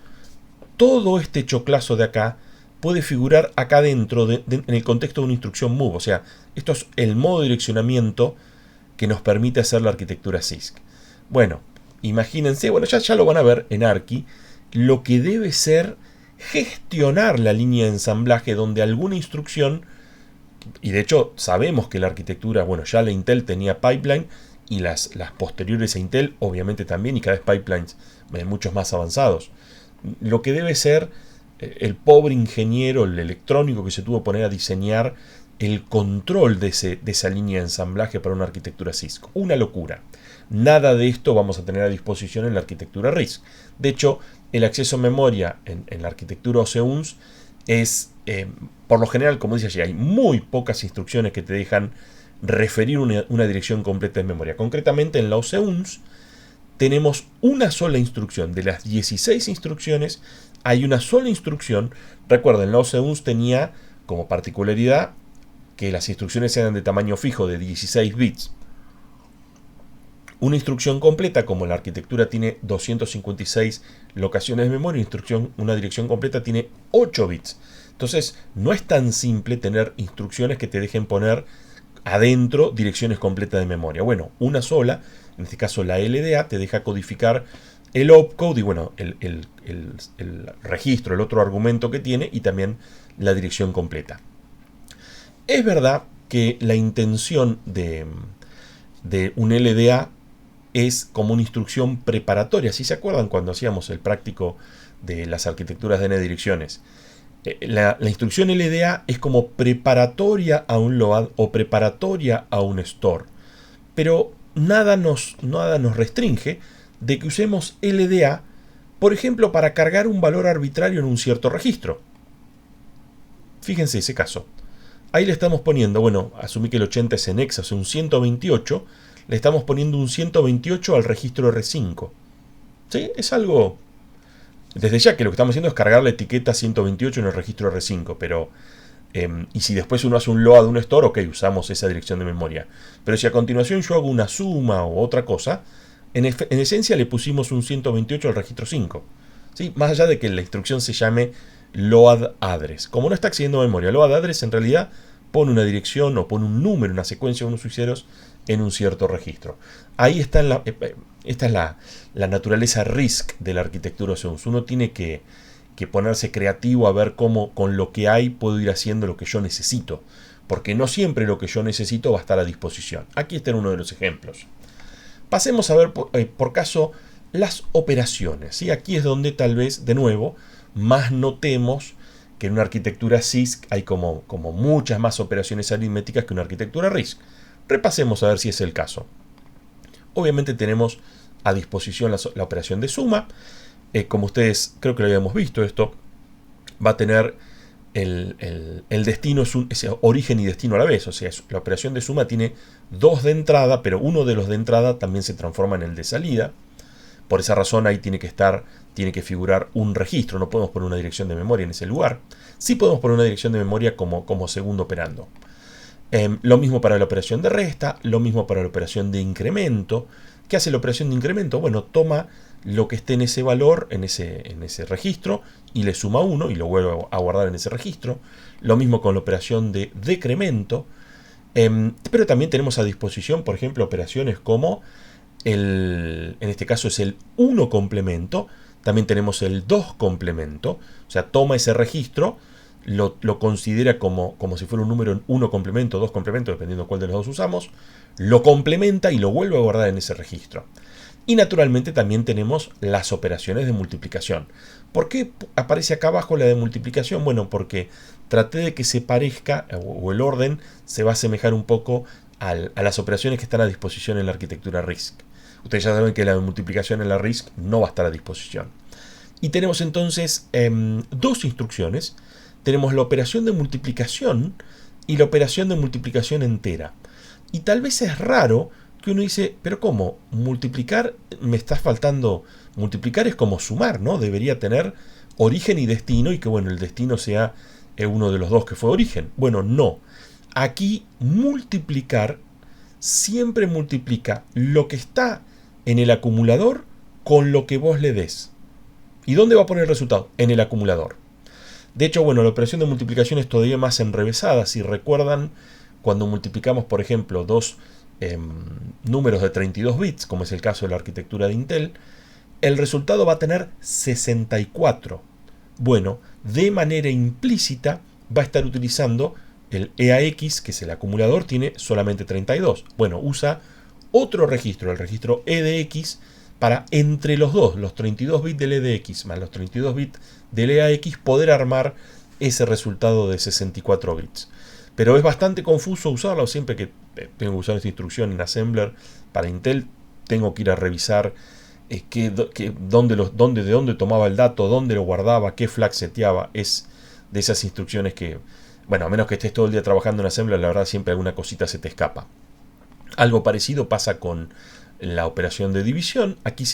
todo este choclazo de acá, puede figurar acá dentro en el contexto de una instrucción move. O sea, esto es el modo de direccionamiento que nos permite hacer la arquitectura CISC. Bueno, imagínense, bueno, ya lo van a ver en Arqui, lo que debe ser gestionar la línea de ensamblaje donde alguna instrucción, y de hecho sabemos que la arquitectura, bueno, ya la Intel tenía pipeline y las posteriores a Intel obviamente también, y cada vez pipelines muchos más avanzados. Lo que debe ser el pobre ingeniero, el electrónico que se tuvo que poner a diseñar el control de esa línea de ensamblaje para una arquitectura CISC. Una locura. Nada de esto vamos a tener a disposición en la arquitectura RISC. De hecho, el acceso a memoria en la arquitectura OCUNS es, por lo general, como dice allí, hay muy pocas instrucciones que te dejan referir una dirección completa de memoria. Concretamente, en la OCUNS tenemos una sola instrucción. De las 16 instrucciones, hay una sola instrucción. Recuerden, la OCUNS tenía como particularidad que las instrucciones eran de tamaño fijo de 16 bits. Una instrucción completa, como la arquitectura tiene 256 locaciones de memoria, una dirección completa tiene 8 bits. Entonces, no es tan simple tener instrucciones que te dejen poner adentro direcciones completas de memoria. Bueno, una sola, en este caso la LDA, te deja codificar el opcode y bueno, el registro, el otro argumento que tiene, y también la dirección completa. Es verdad que la intención de un LDA es como una instrucción preparatoria. Si se acuerdan cuando hacíamos el práctico de las arquitecturas de N direcciones, la instrucción LDA es como preparatoria a un load o preparatoria a un store. Pero nada nos restringe de que usemos LDA Por ejemplo, para cargar un valor arbitrario en un cierto registro. Fíjense ese caso. Ahí le estamos poniendo, bueno, asumí que el 80 es en hexa, o sea, un 128. Le estamos poniendo un 128 al registro R5. ¿Sí? Es algo... Desde ya que lo que estamos haciendo es cargar la etiqueta 128 en el registro R5, pero... y si después uno hace un load de un store, ok, usamos esa dirección de memoria. Pero si a continuación yo hago una suma o otra cosa, en esencia le pusimos un 128 al registro 5. ¿Sí? Más allá de que la instrucción se llame load address. Como no está accediendo a memoria, load address en realidad pone una dirección o pone un número, una secuencia de unos y ceros en un cierto registro. Ahí está esta es la naturaleza RISC de la arquitectura OSEUS. Uno tiene que ponerse creativo a ver cómo con lo que hay puedo ir haciendo lo que yo necesito. Porque no siempre lo que yo necesito va a estar a disposición. Aquí está uno de los ejemplos. Pasemos a ver por caso las operaciones. ¿Sí? Aquí es donde tal vez, de nuevo, más notemos que en una arquitectura CISC hay como muchas más operaciones aritméticas que una arquitectura RISC. Repasemos a ver si es el caso. Obviamente tenemos a disposición la operación de suma. Como ustedes creo que lo habíamos visto, esto va a tener el destino, es origen y destino a la vez. O sea, la operación de suma tiene dos de entrada, pero uno de los de entrada también se transforma en el de salida. Por esa razón ahí tiene que figurar un registro. No podemos poner una dirección de memoria en ese lugar. Sí podemos poner una dirección de memoria como segundo operando. Lo mismo para la operación de resta, lo mismo para la operación de incremento. ¿Qué hace la operación de incremento? Bueno, toma lo que esté en ese valor, en ese registro, y le suma 1 y lo vuelve a guardar en ese registro. Lo mismo con la operación de decremento. Pero también tenemos a disposición, por ejemplo, operaciones como en este caso es el 1 complemento. También tenemos el 2 complemento. O sea, toma ese registro, lo considera como si fuera un número en 1 complemento, 2 complemento, dependiendo cuál de los dos usamos. Lo complementa y lo vuelve a guardar en ese registro. Y naturalmente también tenemos las operaciones de multiplicación. ¿Por qué aparece acá abajo la de multiplicación? Bueno, porque traté de que se parezca, o el orden se va a asemejar un poco a las operaciones que están a disposición en la arquitectura RISC. Ustedes ya saben que la de multiplicación en la RISC no va a estar a disposición. Y tenemos entonces dos instrucciones. Tenemos la operación de multiplicación y la operación de multiplicación entera. Y tal vez es raro que uno dice, pero ¿cómo? Multiplicar, me está faltando. Multiplicar es como sumar, ¿no? Debería tener origen y destino y que, bueno, el destino sea uno de los dos que fue origen. Bueno, no. Aquí multiplicar siempre multiplica lo que está en el acumulador con lo que vos le des. ¿Y dónde va a poner el resultado? En el acumulador. De hecho, bueno, la operación de multiplicación es todavía más enrevesada. Si recuerdan, cuando multiplicamos, por ejemplo, dos números de 32 bits, como es el caso de la arquitectura de Intel, el resultado va a tener 64. Bueno, de manera implícita va a estar utilizando el EAX, que es el acumulador, tiene solamente 32. Bueno, usa otro registro, el registro EDX, para entre los dos, los 32 bits del EDX más los 32 bits del EAX, poder armar ese resultado de 64 bits. Pero es bastante confuso usarlo. Siempre que tengo que usar esta instrucción en Assembler para Intel, tengo que ir a revisar de dónde tomaba el dato, dónde lo guardaba, qué flag seteaba. Es de esas instrucciones que, bueno, a menos que estés todo el día trabajando en Assembler, la verdad siempre alguna cosita se te escapa. Algo parecido pasa con la operación de división. Aquí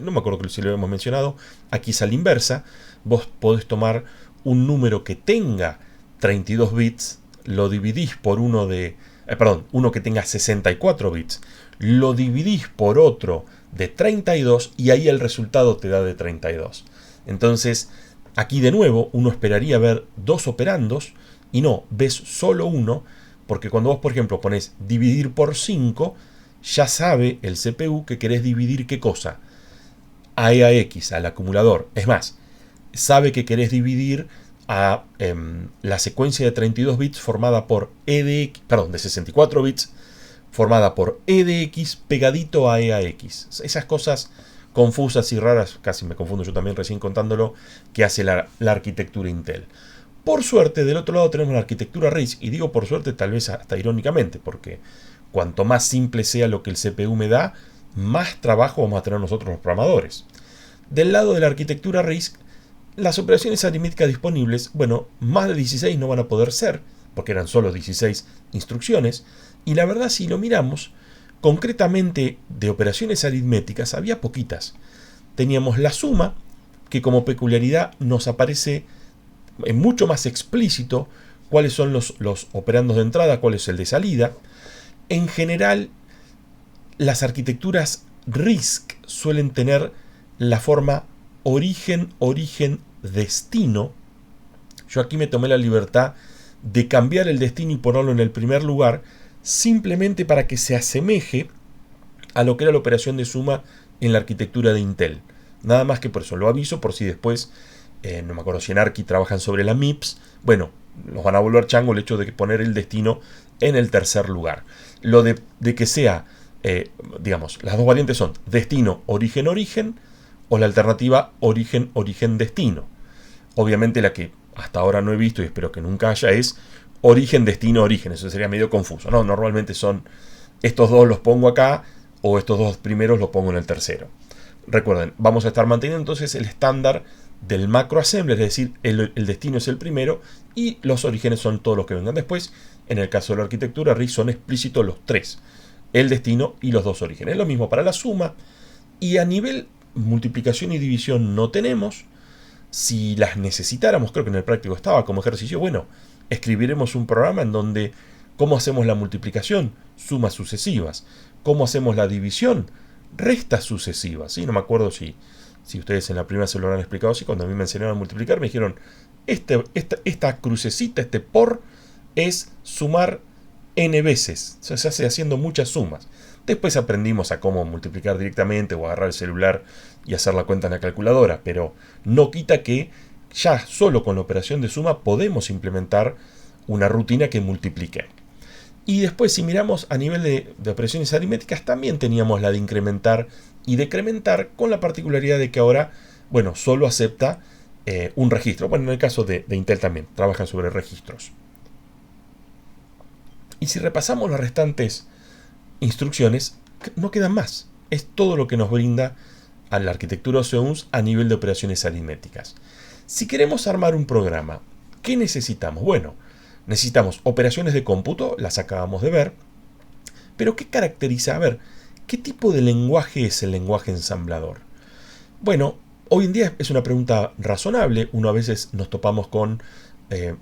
no me acuerdo si lo hemos mencionado, aquí es a la inversa. Vos podés tomar un número que tenga 32 bits, lo dividís por uno que tenga 64 bits, lo dividís por otro de 32 y ahí el resultado te da de 32. Entonces, aquí de nuevo uno esperaría ver dos operandos y no, ves solo uno, porque cuando vos, por ejemplo, pones dividir por 5, ya sabe el CPU que querés dividir qué cosa. A EAX, al acumulador. Es más, sabe que querés dividir a la secuencia de 32 bits formada por EDX, perdón, de 64 bits, formada por EDX pegadito a EAX. Esas cosas confusas y raras, casi me confundo yo también recién contándolo, que hace la arquitectura Intel. Por suerte, del otro lado tenemos la arquitectura RISC, y digo por suerte tal vez hasta irónicamente, porque cuanto más simple sea lo que el CPU me da, más trabajo vamos a tener nosotros los programadores. Del lado de la arquitectura RISC, las operaciones aritméticas disponibles, bueno, más de 16 no van a poder ser, porque eran solo 16 instrucciones, y la verdad, si lo miramos, concretamente de operaciones aritméticas había poquitas. Teníamos la suma, que como peculiaridad nos aparece mucho más explícito cuáles son los operandos de entrada, cuál es el de salida. En general, las arquitecturas RISC suelen tener la forma origen, origen, destino. Yo aquí me tomé la libertad de cambiar el destino y ponerlo en el primer lugar, simplemente para que se asemeje a lo que era la operación de suma en la arquitectura de Intel. Nada más que por eso, lo aviso por si después, no me acuerdo si en Arqui trabajan sobre la MIPS, bueno, nos van a volver chango el hecho de poner el destino en el tercer lugar. Lo de que sea, digamos, las dos variantes son destino, origen, origen, o la alternativa origen, origen, destino. Obviamente la que hasta ahora no he visto y espero que nunca haya es origen, destino, origen. Eso sería medio confuso, ¿no? Normalmente son estos dos los pongo acá o estos dos primeros los pongo en el tercero. Recuerden, vamos a estar manteniendo entonces el estándar del macro assembler, es decir, el destino es el primero y los orígenes son todos los que vengan después. En el caso de la arquitectura RISC son explícitos los tres, el destino y los dos orígenes. Lo mismo para la suma, y a nivel multiplicación y división no tenemos. Si las necesitáramos, creo que en el práctico estaba como ejercicio, bueno, escribiremos un programa en donde cómo hacemos la multiplicación, sumas sucesivas, cómo hacemos la división, restas sucesivas. ¿Sí? No me acuerdo si ustedes en la primera se lo habrán explicado así. Cuando a mí me enseñaron a multiplicar me dijeron, esta crucecita, este por, es sumar n veces. O sea, se hace haciendo muchas sumas. Después aprendimos a cómo multiplicar directamente o agarrar el celular y hacer la cuenta en la calculadora, pero no quita que ya solo con la operación de suma podemos implementar una rutina que multiplique. Y después, si miramos a nivel de operaciones aritméticas, también teníamos la de incrementar y decrementar, con la particularidad de que ahora, bueno, solo acepta un registro. Bueno, en el caso de Intel también, trabajan sobre registros. Y si repasamos las restantes instrucciones, no quedan más. Es todo lo que nos brinda a la arquitectura OSEUNS a nivel de operaciones aritméticas. Si queremos armar un programa, ¿qué necesitamos? Bueno, necesitamos operaciones de cómputo, las acabamos de ver, pero ¿qué caracteriza? A ver, ¿qué tipo de lenguaje es el lenguaje ensamblador? Bueno, hoy en día es una pregunta razonable. Uno a veces nos topamos con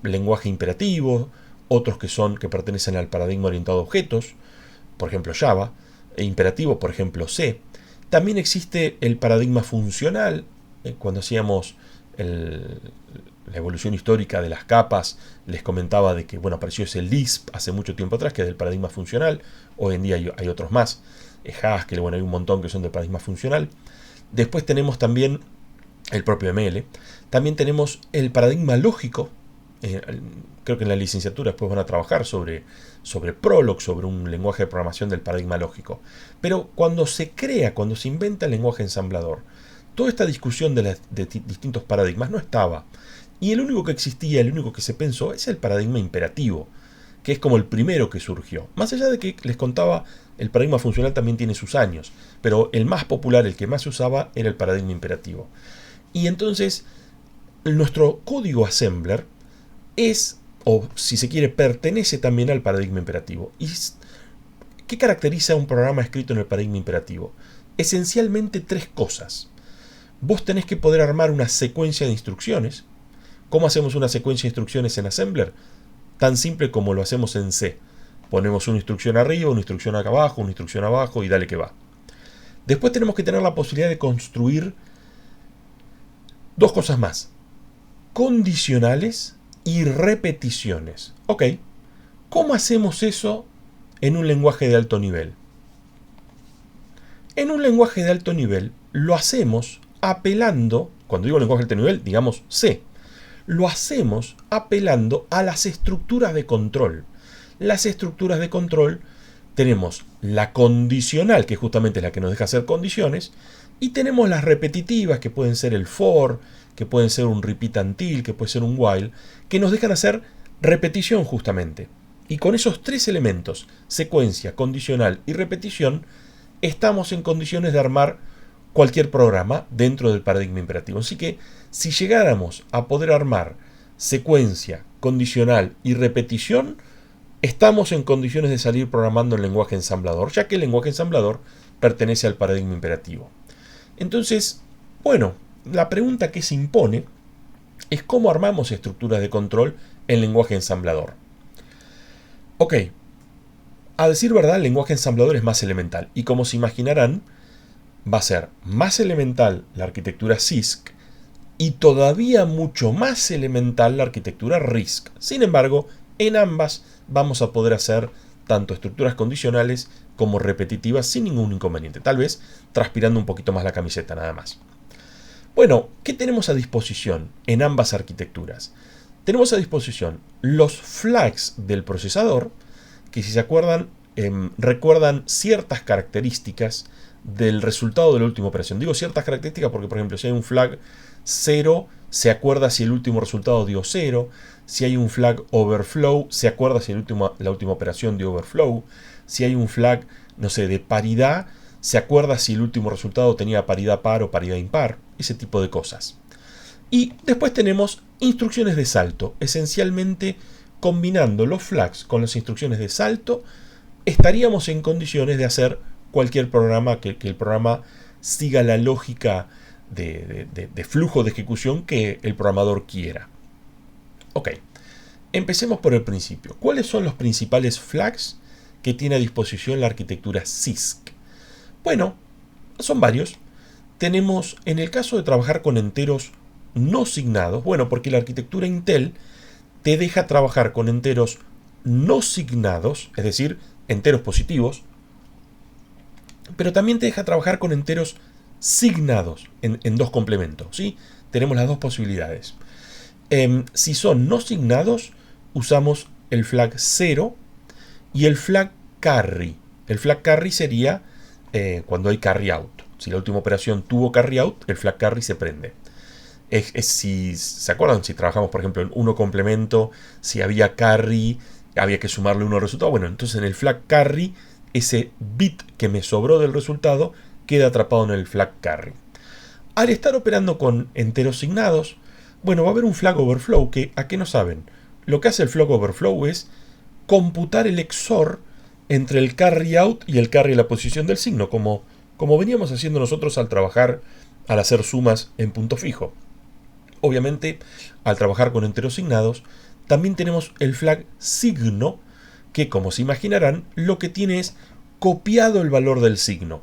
lenguaje imperativo, otros que pertenecen al paradigma orientado a objetos, por ejemplo Java, e imperativo, por ejemplo C. También existe el paradigma funcional, cuando hacíamos la evolución histórica de las capas, les comentaba de que, bueno, apareció ese Lisp hace mucho tiempo atrás, que es del paradigma funcional. Hoy en día hay otros más, Haskell, bueno, hay un montón que son del paradigma funcional. Después tenemos también el propio ML. También tenemos el paradigma lógico. Creo que en la licenciatura después van a trabajar sobre Prolog, sobre un lenguaje de programación del paradigma lógico. Pero cuando se inventa el lenguaje ensamblador, toda esta discusión de distintos paradigmas no estaba. Y el único que existía, el único que se pensó, es el paradigma imperativo, que es como el primero que surgió. Más allá de que les contaba, el paradigma funcional también tiene sus años, pero el más popular, el que más se usaba, era el paradigma imperativo. Y entonces, nuestro código assembler es, o si se quiere, pertenece también al paradigma imperativo. ¿Y qué caracteriza un programa escrito en el paradigma imperativo? Esencialmente tres cosas. Vos tenés que poder armar una secuencia de instrucciones. ¿Cómo hacemos una secuencia de instrucciones en assembler? Tan simple como lo hacemos en C. Ponemos una instrucción arriba, una instrucción acá abajo, una instrucción abajo y dale que va. Después tenemos que tener la posibilidad de construir dos cosas más: condicionales y repeticiones. Ok, ¿cómo hacemos eso en un lenguaje de alto nivel? En un lenguaje de alto nivel lo hacemos apelando, cuando digo lenguaje de alto nivel, digamos C, lo hacemos apelando a las estructuras de control. Las estructuras de control, tenemos la condicional, que justamente es la que nos deja hacer condiciones, y tenemos las repetitivas, que pueden ser el for, que pueden ser un repeat until, que puede ser un while, que nos dejan hacer repetición justamente. Y con esos tres elementos, secuencia, condicional y repetición, estamos en condiciones de armar cualquier programa dentro del paradigma imperativo. Así que si llegáramos a poder armar secuencia, condicional y repetición, estamos en condiciones de salir programando el lenguaje ensamblador, ya que el lenguaje ensamblador pertenece al paradigma imperativo. Entonces, bueno, la pregunta que se impone es cómo armamos estructuras de control en lenguaje ensamblador. Ok, a decir verdad, el lenguaje ensamblador es más elemental, y como se imaginarán, va a ser más elemental la arquitectura CISC y todavía mucho más elemental la arquitectura RISC. Sin embargo, en ambas vamos a poder hacer tanto estructuras condicionales como repetitivas sin ningún inconveniente, tal vez transpirando un poquito más la camiseta nada más. Bueno, ¿qué tenemos a disposición en ambas arquitecturas? Tenemos a disposición los flags del procesador, que si se acuerdan, recuerdan ciertas características del resultado de la última operación. Digo ciertas características porque, por ejemplo, si hay un flag 0, se acuerda si el último resultado dio 0. Si hay un flag overflow, se acuerda si la última operación dio overflow. Si hay un flag, no sé, de paridad, se acuerda si el último resultado tenía paridad par o paridad impar. Ese tipo de cosas. Y después tenemos instrucciones de salto. Esencialmente, combinando los flags con las instrucciones de salto, estaríamos en condiciones de hacer cualquier programa que el programa siga la lógica de flujo de ejecución que el programador quiera. Ok, empecemos por el principio. ¿Cuáles son los principales flags que tiene a disposición la arquitectura CISC? Bueno, son varios. Tenemos, en el caso de trabajar con enteros no signados, bueno, porque la arquitectura Intel te deja trabajar con enteros no signados, es decir, enteros positivos, pero también te deja trabajar con enteros signados en dos complementos, ¿sí? Tenemos las dos posibilidades. Si son no signados, usamos el flag 0 y el flag carry. El flag carry sería cuando hay carry out. Si la última operación tuvo carry out, el flag carry se prende. Si se acuerdan, si trabajamos por ejemplo en uno complemento, si había carry, había que sumarle uno al resultado. Bueno, entonces en el flag carry, ese bit que me sobró del resultado queda atrapado en el flag carry. Al estar operando con enteros signados, bueno, va a haber un flag overflow que, ¿a qué no saben? Lo que hace el flag overflow es computar el XOR entre el carry out y el carry a la posición del signo, como veníamos haciendo nosotros al hacer sumas en punto fijo. Obviamente, al trabajar con enteros signados, también tenemos el flag signo, que como se imaginarán, lo que tiene es copiado el valor del signo.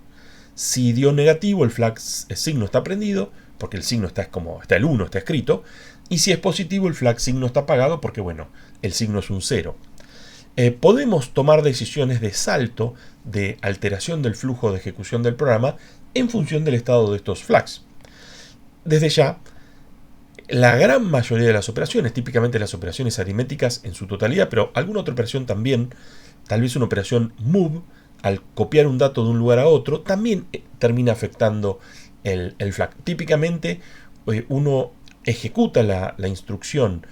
Si dio negativo, el flag signo está prendido, porque el signo está el 1, está escrito, y si es positivo, el flag signo está apagado, porque bueno, el signo es un 0. Podemos tomar decisiones de salto, de alteración del flujo de ejecución del programa, en función del estado de estos flags. Desde ya, la gran mayoría de las operaciones, típicamente las operaciones aritméticas en su totalidad, pero alguna otra operación también, tal vez una operación move, al copiar un dato de un lugar a otro, también termina afectando el flag. Típicamente uno ejecuta la instrucción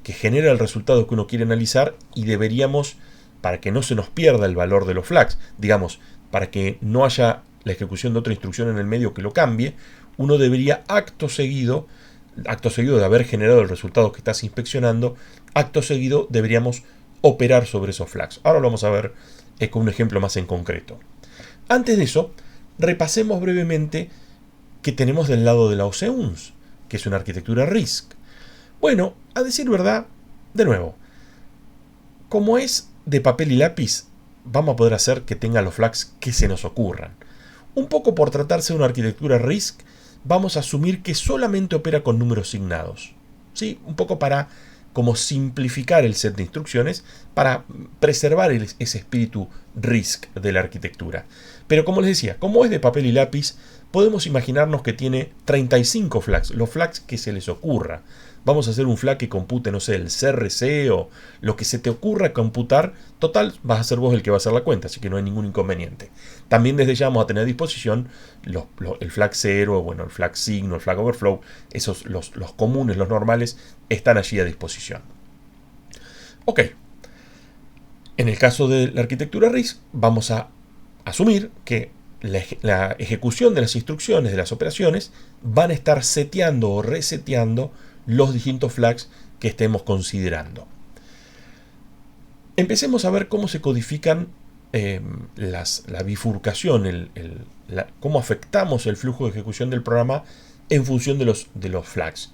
que genera el resultado que uno quiere analizar y deberíamos, para que no se nos pierda el valor de los flags, digamos, para que no haya la ejecución de otra instrucción en el medio que lo cambie, uno debería acto seguido de haber generado el resultado que estás inspeccionando, acto seguido deberíamos operar sobre esos flags. Ahora lo vamos a ver con un ejemplo más en concreto. Antes de eso, repasemos brevemente qué tenemos del lado de la OSEUNS, que es una arquitectura RISC. Bueno, a decir verdad, de nuevo, como es de papel y lápiz, vamos a poder hacer que tenga los flags que se nos ocurran. Un poco por tratarse de una arquitectura RISC, vamos a asumir que solamente opera con números signados. ¿Sí? Un poco para como simplificar el set de instrucciones, para preservar ese espíritu RISC de la arquitectura. Pero como les decía, como es de papel y lápiz, podemos imaginarnos que tiene 35 flags, los flags que se les ocurra. Vamos a hacer un flag que compute, no sé, el CRC o lo que se te ocurra computar. Total, vas a ser vos el que va a hacer la cuenta, así que no hay ningún inconveniente. También desde ya vamos a tener a disposición el flag 0, bueno, el flag signo, el flag overflow. Esos, los comunes, los normales, están allí a disposición. Ok. En el caso de la arquitectura RISC, vamos a asumir que la ejecución de las instrucciones, de las operaciones, van a estar seteando o reseteando los distintos flags que estemos considerando. Empecemos a ver cómo se codifican la bifurcación, cómo afectamos el flujo de ejecución del programa en función de los flags.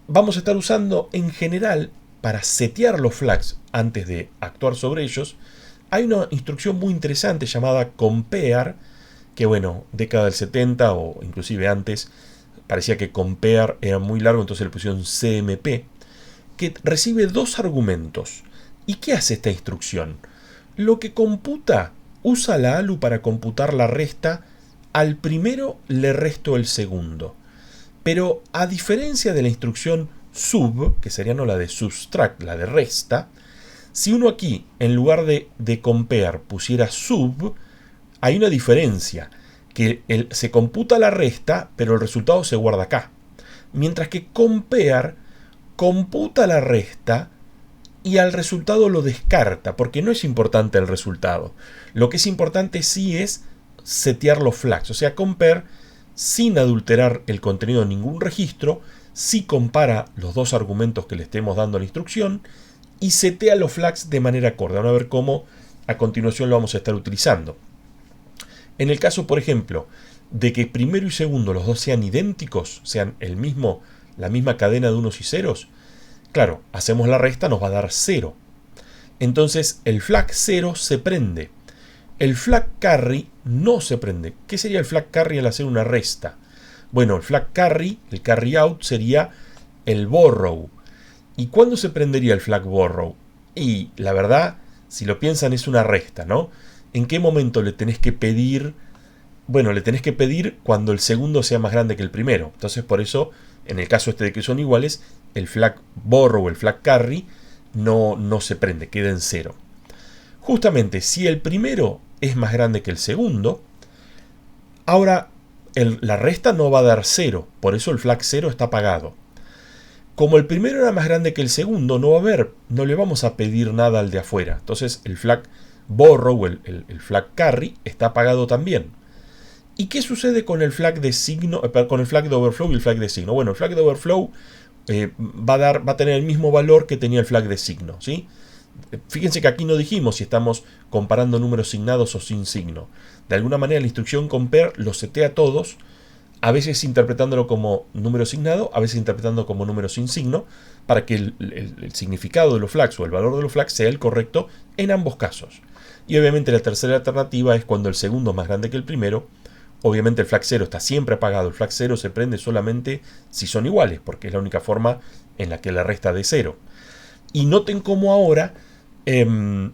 Vamos a estar usando en general, para setear los flags antes de actuar sobre ellos, hay una instrucción muy interesante llamada compare, que bueno, década del 70 o inclusive antes, parecía que compare era muy largo, entonces le pusieron CMP, que recibe dos argumentos. ¿Y qué hace esta instrucción? Lo que computa, usa la ALU para computar la resta, al primero le resto el segundo. Pero a diferencia de la instrucción sub, que sería no la de subtract, la de resta, si uno aquí, en lugar de compare, pusiera sub, hay una diferencia, que se computa la resta, pero el resultado se guarda acá. Mientras que compare computa la resta y al resultado lo descarta, porque no es importante el resultado. Lo que es importante sí es setear los flags, o sea, compare, sin adulterar el contenido de ningún registro, sí compara los dos argumentos que le estemos dando a la instrucción y setea los flags de manera acorde. Vamos a ver cómo a continuación lo vamos a estar utilizando. En el caso, por ejemplo, de que primero y segundo los dos sean idénticos, sean la misma cadena de unos y ceros, claro, hacemos la resta, nos va a dar 0. Entonces el flag 0 se prende. El flag carry no se prende. ¿Qué sería el flag carry al hacer una resta? Bueno, el flag carry, el carry out, sería el borrow. ¿Y cuándo se prendería el flag borrow? Y la verdad, si lo piensan, es una resta, ¿no? ¿En qué momento le tenés que pedir? Bueno, le tenés que pedir cuando el segundo sea más grande que el primero. Entonces, por eso, en el caso este de que son iguales, el flag borrow, el flag carry, no se prende, queda en 0. Justamente, si el primero es más grande que el segundo, ahora la resta no va a dar 0, por eso el flag 0 está apagado. Como el primero era más grande que el segundo, no le vamos a pedir nada al de afuera. Entonces el flag borrow, el flag carry, está apagado también. ¿Y qué sucede con el flag de signo, con el flag de overflow y el flag de signo? Bueno, el flag de overflow va a tener el mismo valor que tenía el flag de signo, ¿sí? Fíjense que aquí no dijimos si estamos comparando números signados o sin signo. De alguna manera la instrucción compare los setea todos, a veces interpretándolo como número signado, a veces interpretándolo como número sin signo, para que el significado de los flags o el valor de los flags sea el correcto en ambos casos. Y obviamente la tercera alternativa es cuando el segundo es más grande que el primero. Obviamente el flag 0 está siempre apagado, el flag 0 se prende solamente si son iguales, porque es la única forma en la que la resta de 0. Y noten cómo ahora el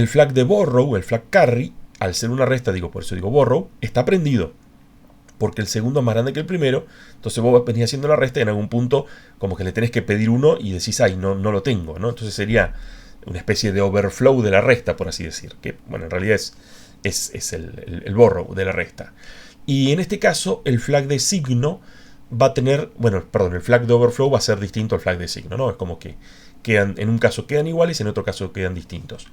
flag de borrow, el flag carry, al ser una resta, por eso digo borrow, está prendido. Porque el segundo es más grande que el primero, entonces vos venís haciendo la resta y en algún punto como que le tenés que pedir uno y decís, ay, no lo tengo, ¿no? Entonces sería una especie de overflow de la resta, por así decir, que bueno, en realidad es el borrow de la resta. Y en este caso el flag de signo va a tener, el flag de overflow va a ser distinto al flag de signo, ¿no? Es como que en un caso quedan iguales, en otro caso quedan distintos.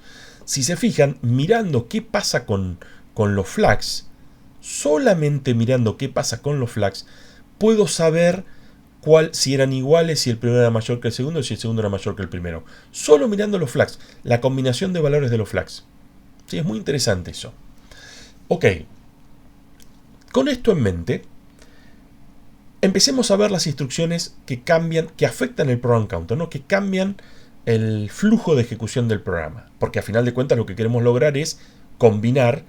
Si se fijan, mirando qué pasa con los flags, solamente mirando qué pasa con los flags, puedo saber si eran iguales, si el primero era mayor que el segundo y si el segundo era mayor que el primero. Solo mirando los flags, la combinación de valores de los flags. Sí, es muy interesante eso. Ok, con esto en mente, empecemos a ver las instrucciones que cambian, que afectan el program counter, ¿no? Que cambian el flujo de ejecución del programa. Porque a final de cuentas lo que queremos lograr es combinar,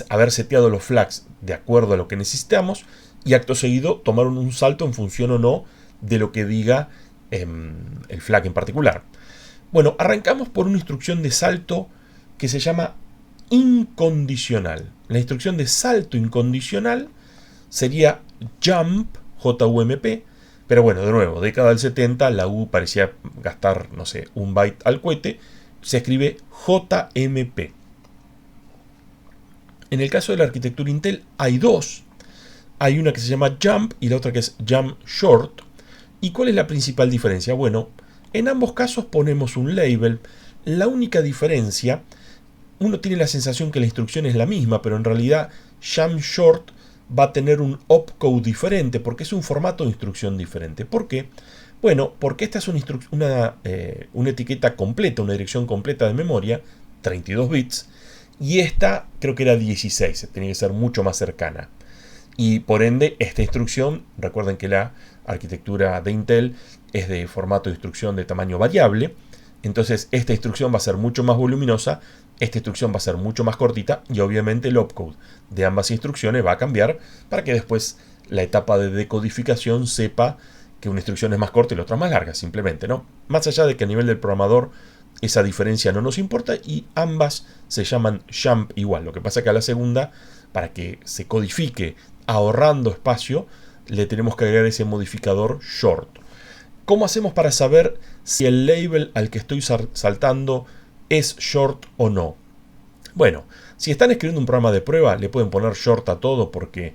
haber seteado los flags de acuerdo a lo que necesitamos y acto seguido tomar un salto en función o no de lo que diga el flag en particular. Bueno, arrancamos por una instrucción de salto que se llama incondicional. La instrucción de salto incondicional sería jump, J-U-M-P, pero bueno, de nuevo, década del 70, la U parecía gastar, no sé, un byte al cohete, se escribe JMP. En el caso de la arquitectura Intel hay dos. Hay una que se llama jump y la otra que es jump short. ¿Y cuál es la principal diferencia? Bueno, en ambos casos ponemos un label. La única diferencia, uno tiene la sensación que la instrucción es la misma, pero en realidad jump short va a tener un opcode diferente porque es un formato de instrucción diferente. ¿Por qué? Bueno, porque esta es una etiqueta completa, una dirección completa de memoria, 32 bits, y esta creo que era 16, tenía que ser mucho más cercana. Y por ende, esta instrucción, recuerden que la arquitectura de Intel es de formato de instrucción de tamaño variable, entonces esta instrucción va a ser mucho más voluminosa, esta instrucción va a ser mucho más cortita y obviamente el opcode de ambas instrucciones va a cambiar para que después la etapa de decodificación sepa que una instrucción es más corta y la otra más larga, simplemente, ¿no? Más allá de que a nivel del programador esa diferencia no nos importa y ambas se llaman jump igual. Lo que pasa es que a la segunda, para que se codifique ahorrando espacio, le tenemos que agregar ese modificador short. ¿Cómo hacemos para saber si el label al que estoy saltando es short o no? Bueno, si están escribiendo un programa de prueba, le pueden poner short a todo porque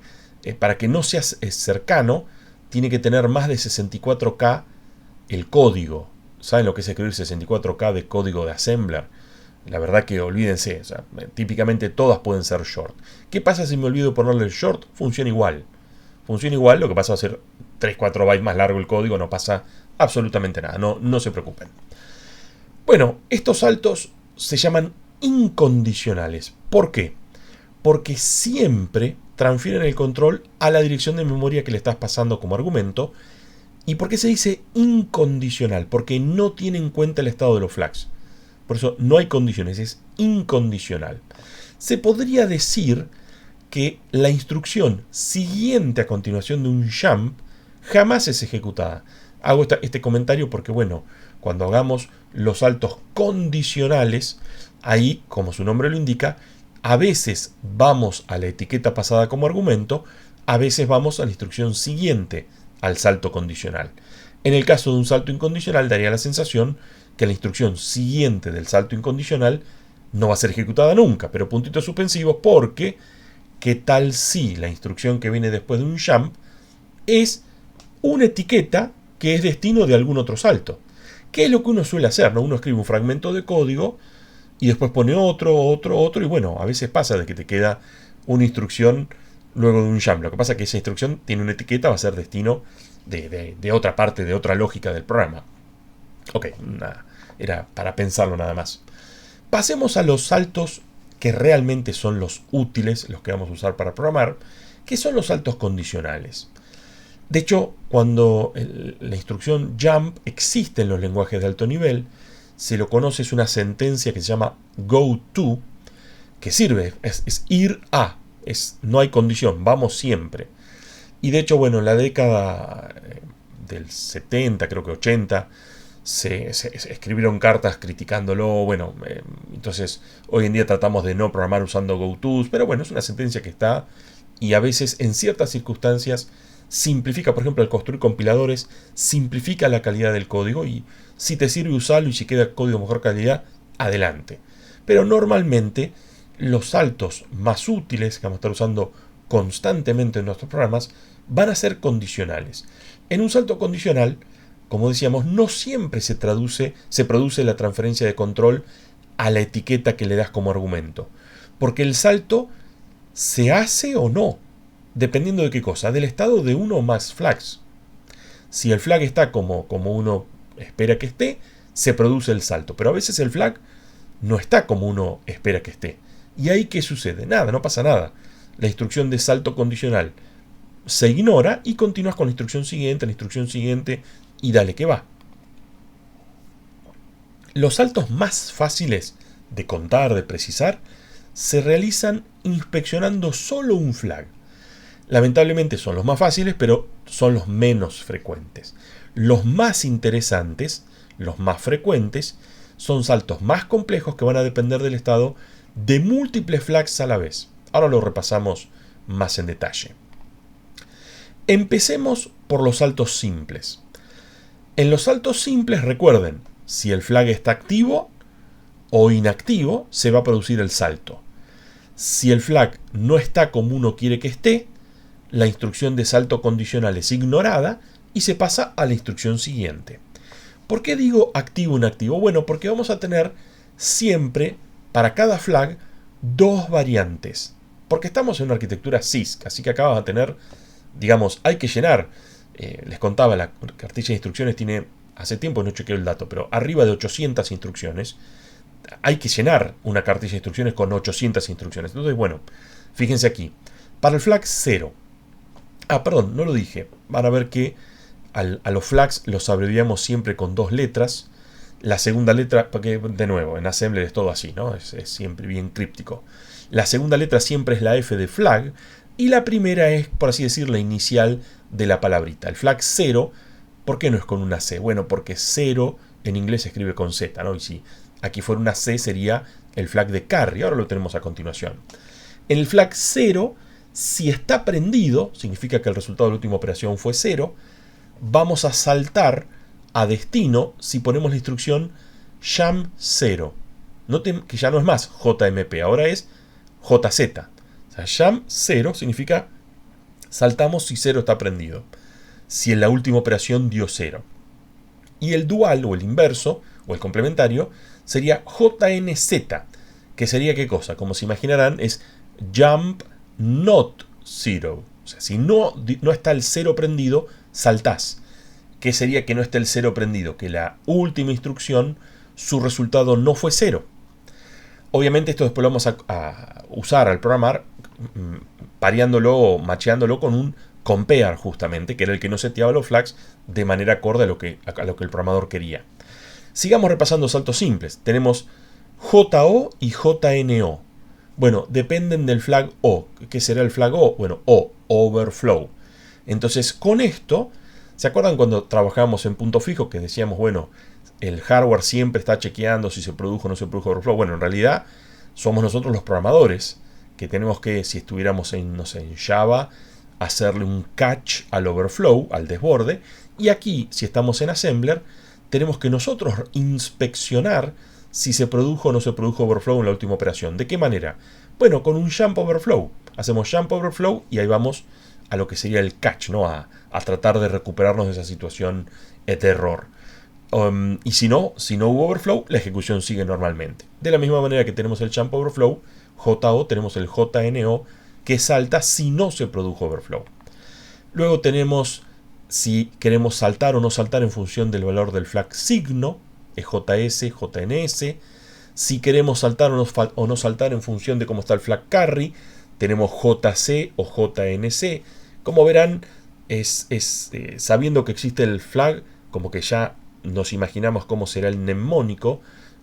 para que no sea cercano, tiene que tener más de 64K el código. ¿Saben lo que es escribir 64K de código de assembler? La verdad que olvídense, o sea, típicamente todas pueden ser short. ¿Qué pasa si me olvido ponerle el short? Funciona igual. Funciona igual, lo que pasa va a ser 3-4 bytes más largo el código, no pasa absolutamente nada, no se preocupen. Bueno, estos saltos se llaman incondicionales. ¿Por qué? Porque siempre transfieren el control a la dirección de memoria que le estás pasando como argumento. ¿Y por qué se dice incondicional? Porque no tiene en cuenta el estado de los flags. Por eso no hay condiciones, es incondicional. Se podría decir que la instrucción siguiente a continuación de un jump jamás es ejecutada. Hago este comentario porque, bueno, cuando hagamos los saltos condicionales, ahí, como su nombre lo indica, a veces vamos a la etiqueta pasada como argumento, a veces vamos a la instrucción siguiente al salto condicional. En el caso de un salto incondicional, daría la sensación que la instrucción siguiente del salto incondicional no va a ser ejecutada nunca, pero puntitos suspensivos porque ¿qué tal si la instrucción que viene después de un jump es una etiqueta que es destino de algún otro salto? ¿Qué es lo que uno suele hacer? ¿No? Uno escribe un fragmento de código y después pone otro, y bueno, a veces pasa de que te queda una instrucción luego de un jump. Lo que pasa es que esa instrucción tiene una etiqueta, va a ser destino de otra parte, de otra lógica del programa. Ok, era para pensarlo nada más. Pasemos a los saltos que realmente son los útiles, los que vamos a usar para programar, que son los saltos condicionales. De hecho, cuando la instrucción jump existe en los lenguajes de alto nivel, se lo conoce, es una sentencia que se llama go to, que sirve, es ir a, no hay condición, vamos siempre. Y de hecho, bueno, en la década del 70, creo que 80, se escribieron cartas criticándolo. Bueno, entonces hoy en día tratamos de no programar usando gotos, pero bueno, es una sentencia que está y a veces en ciertas circunstancias simplifica, por ejemplo, al construir compiladores, simplifica la calidad del código y si te sirve usarlo y si queda código de mejor calidad, adelante. Pero normalmente los saltos más útiles que vamos a estar usando constantemente en nuestros programas van a ser condicionales. En un salto condicional, como decíamos, no siempre se produce la transferencia de control a la etiqueta que le das como argumento, porque el salto se hace o no, dependiendo de qué cosa, del estado de uno o más flags. Si el flag está como uno espera que esté, se produce el salto, pero a veces el flag no está como uno espera que esté. ¿Y ahí qué sucede? Nada, no pasa nada. La instrucción de salto condicional se ignora y continúas con la instrucción siguiente y dale que va. Los saltos más fáciles de contar, de precisar, se realizan inspeccionando solo un flag. Lamentablemente son los más fáciles, pero son los menos frecuentes. Los más interesantes, los más frecuentes, son saltos más complejos que van a depender del estado de múltiples flags a la vez. Ahora lo repasamos más en detalle. Empecemos por los saltos simples. En los saltos simples, recuerden, si el flag está activo o inactivo, se va a producir el salto. Si el flag no está como uno quiere que esté, la instrucción de salto condicional es ignorada y se pasa a la instrucción siguiente. ¿Por qué digo activo o inactivo? Bueno, porque vamos a tener siempre para cada flag dos variantes. Porque estamos en una arquitectura CISC, así que acá vamos a tener, digamos, hay que llenar. Les contaba, la cartilla de instrucciones tiene, hace tiempo no chequeo el dato, pero arriba de 800 instrucciones. Hay que llenar una cartilla de instrucciones con 800 instrucciones. Entonces, bueno, fíjense aquí. Para el flag 0. Perdón, no lo dije. Van a ver que a los flags los abreviamos siempre con dos letras. La segunda letra, porque de nuevo, en Assembler es todo así, ¿no? Es siempre bien críptico. La segunda letra siempre es la F de flag. Y la primera es, por así decir, la inicial de la palabrita. El flag 0, ¿por qué no es con una C? Bueno, porque 0 en inglés se escribe con Z, ¿no? Y si aquí fuera una C sería el flag de carry. Ahora lo tenemos a continuación. En el flag 0, si está prendido, significa que el resultado de la última operación fue 0. Vamos a saltar a destino si ponemos la instrucción jump 0. Noten que ya no es más JMP, ahora es JZ. O sea, jump 0 significa saltamos si 0 está prendido. Si en la última operación dio 0. Y el dual o el inverso o el complementario sería JNZ, que sería ¿qué cosa? Como se imaginarán, es jump not 0. O sea, si no está el 0 prendido, saltás. ¿Qué sería que no esté el 0 prendido? Que la última instrucción, su resultado no fue 0. Obviamente esto después lo vamos a usar al programar, pareándolo o macheándolo con un compare justamente, que era el que no seteaba los flags de manera acorde a lo que el programador quería. Sigamos repasando saltos simples. Tenemos JO y JNO. Bueno, dependen del flag O. ¿Qué será el flag O? Bueno, O, overflow. Entonces, con esto, ¿se acuerdan cuando trabajábamos en punto fijo que decíamos, bueno, el hardware siempre está chequeando si se produjo o no se produjo overflow? Bueno, en realidad somos nosotros los programadores que tenemos que, si estuviéramos en, no sé, en Java, hacerle un catch al overflow, al desborde. Y aquí, si estamos en Assembler, tenemos que nosotros inspeccionar si se produjo o no se produjo overflow en la última operación. ¿De qué manera? Bueno, con un jump overflow. Hacemos jump overflow y ahí vamos a lo que sería el catch, ¿no? A tratar de recuperarnos de esa situación de error. Y si no hubo overflow, la ejecución sigue normalmente. De la misma manera que tenemos el jump overflow, JO, tenemos el JNO, que salta si no se produjo overflow. Luego tenemos si queremos saltar o no saltar en función del valor del flag signo, es JS, JNS. Si queremos saltar o no saltar en función de cómo está el flag carry, tenemos JC o JNC. Como verán, sabiendo que existe el flag, como que ya nos imaginamos cómo será el mnemónico,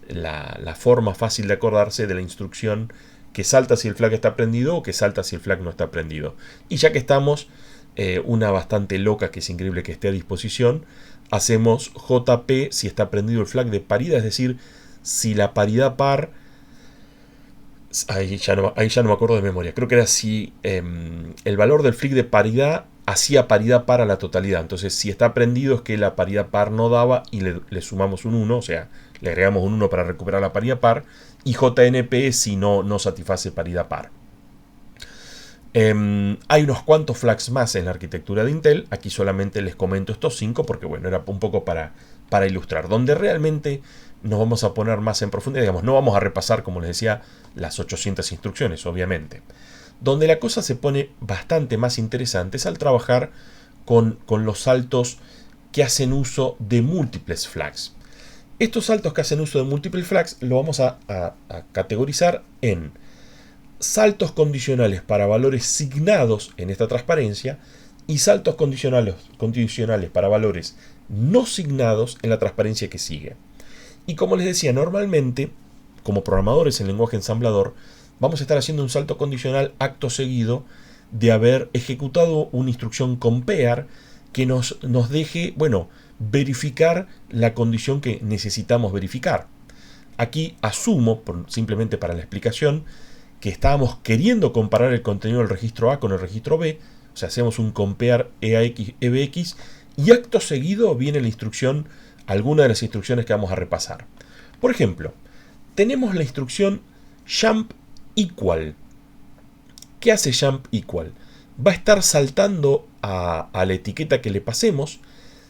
la forma fácil de acordarse de la instrucción que salta si el flag está prendido o que salta si el flag no está prendido. Y ya que estamos, una bastante loca que es increíble que esté a disposición, hacemos JP si está prendido el flag de paridad, es decir, si la paridad par, ahí ya no me acuerdo de memoria, creo que era si el valor del flag de paridad hacía paridad par a la totalidad. Entonces si está prendido es que la paridad par no daba y le sumamos un 1, o sea, le agregamos un 1 para recuperar la paridad par, y JNP si no satisface paridad par. Hay unos cuantos flags más en la arquitectura de Intel. Aquí solamente les comento estos 5 porque bueno, era un poco para ilustrar. Donde realmente nos vamos a poner más en profundidad, digamos, no vamos a repasar, como les decía, las 800 instrucciones, obviamente. Donde la cosa se pone bastante más interesante es al trabajar con los saltos que hacen uso de múltiples flags. Estos saltos que hacen uso de múltiples flags lo vamos a categorizar en saltos condicionales para valores signados en esta transparencia y saltos condicionales para valores no signados en la transparencia que sigue. Y como les decía, normalmente, como programadores en lenguaje ensamblador, vamos a estar haciendo un salto condicional acto seguido de haber ejecutado una instrucción compare que nos deje, bueno, verificar la condición que necesitamos verificar. Aquí asumo, simplemente para la explicación, que estábamos queriendo comparar el contenido del registro A con el registro B, o sea, hacemos un compare EBX y acto seguido viene la instrucción, alguna de las instrucciones que vamos a repasar. Por ejemplo, tenemos la instrucción jump equal. ¿Qué hace jump equal? Va a estar saltando a la etiqueta que le pasemos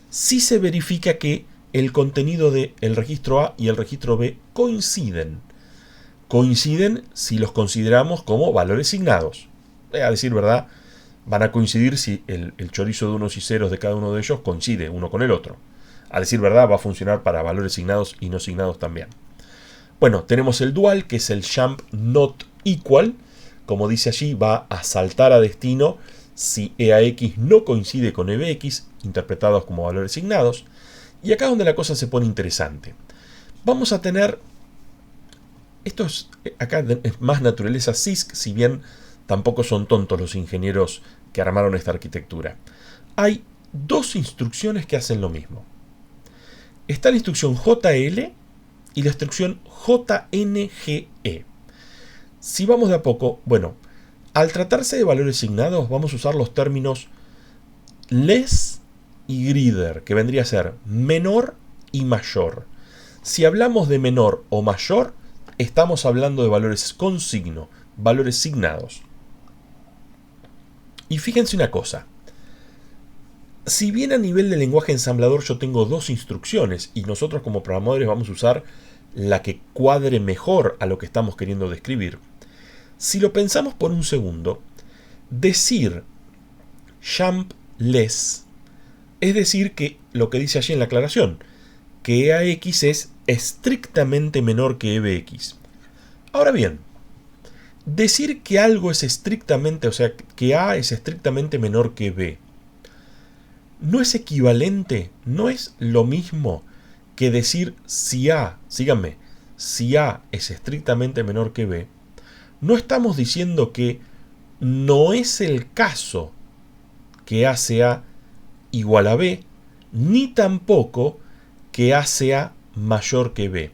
si se verifica que el contenido del registro A y el registro B coinciden. coinciden si los consideramos como valores signados. A decir verdad, van a coincidir si el chorizo de unos y ceros de cada uno de ellos coincide uno con el otro. A decir verdad, va a funcionar para valores signados y no signados también. Bueno, tenemos el dual, que es el jump not equal. Como dice allí, va a saltar a destino si EAX no coincide con EBX, interpretados como valores signados. Y acá es donde la cosa se pone interesante. Vamos a tener, acá es más naturaleza CISC, si bien tampoco son tontos los ingenieros que armaron esta arquitectura. Hay dos instrucciones que hacen lo mismo. Está la instrucción JL y la instrucción JNGE. Si vamos de a poco, bueno, al tratarse de valores signados vamos a usar los términos less y greater, que vendría a ser menor y mayor. Si hablamos de menor o mayor, estamos hablando de valores con signo, valores signados. Y fíjense una cosa. Si bien a nivel de lenguaje ensamblador yo tengo dos instrucciones y nosotros como programadores vamos a usar la que cuadre mejor a lo que estamos queriendo describir, si lo pensamos por un segundo, decir jump less es decir que lo que dice allí en la aclaración, que EAX es estrictamente menor que EBX. Ahora bien, decir que algo es estrictamente, o sea, que A es estrictamente menor que B, no es equivalente, no es lo mismo que decir si A, síganme, si A es estrictamente menor que B, no estamos diciendo que no es el caso que A sea igual a B, ni tampoco que A sea mayor que B.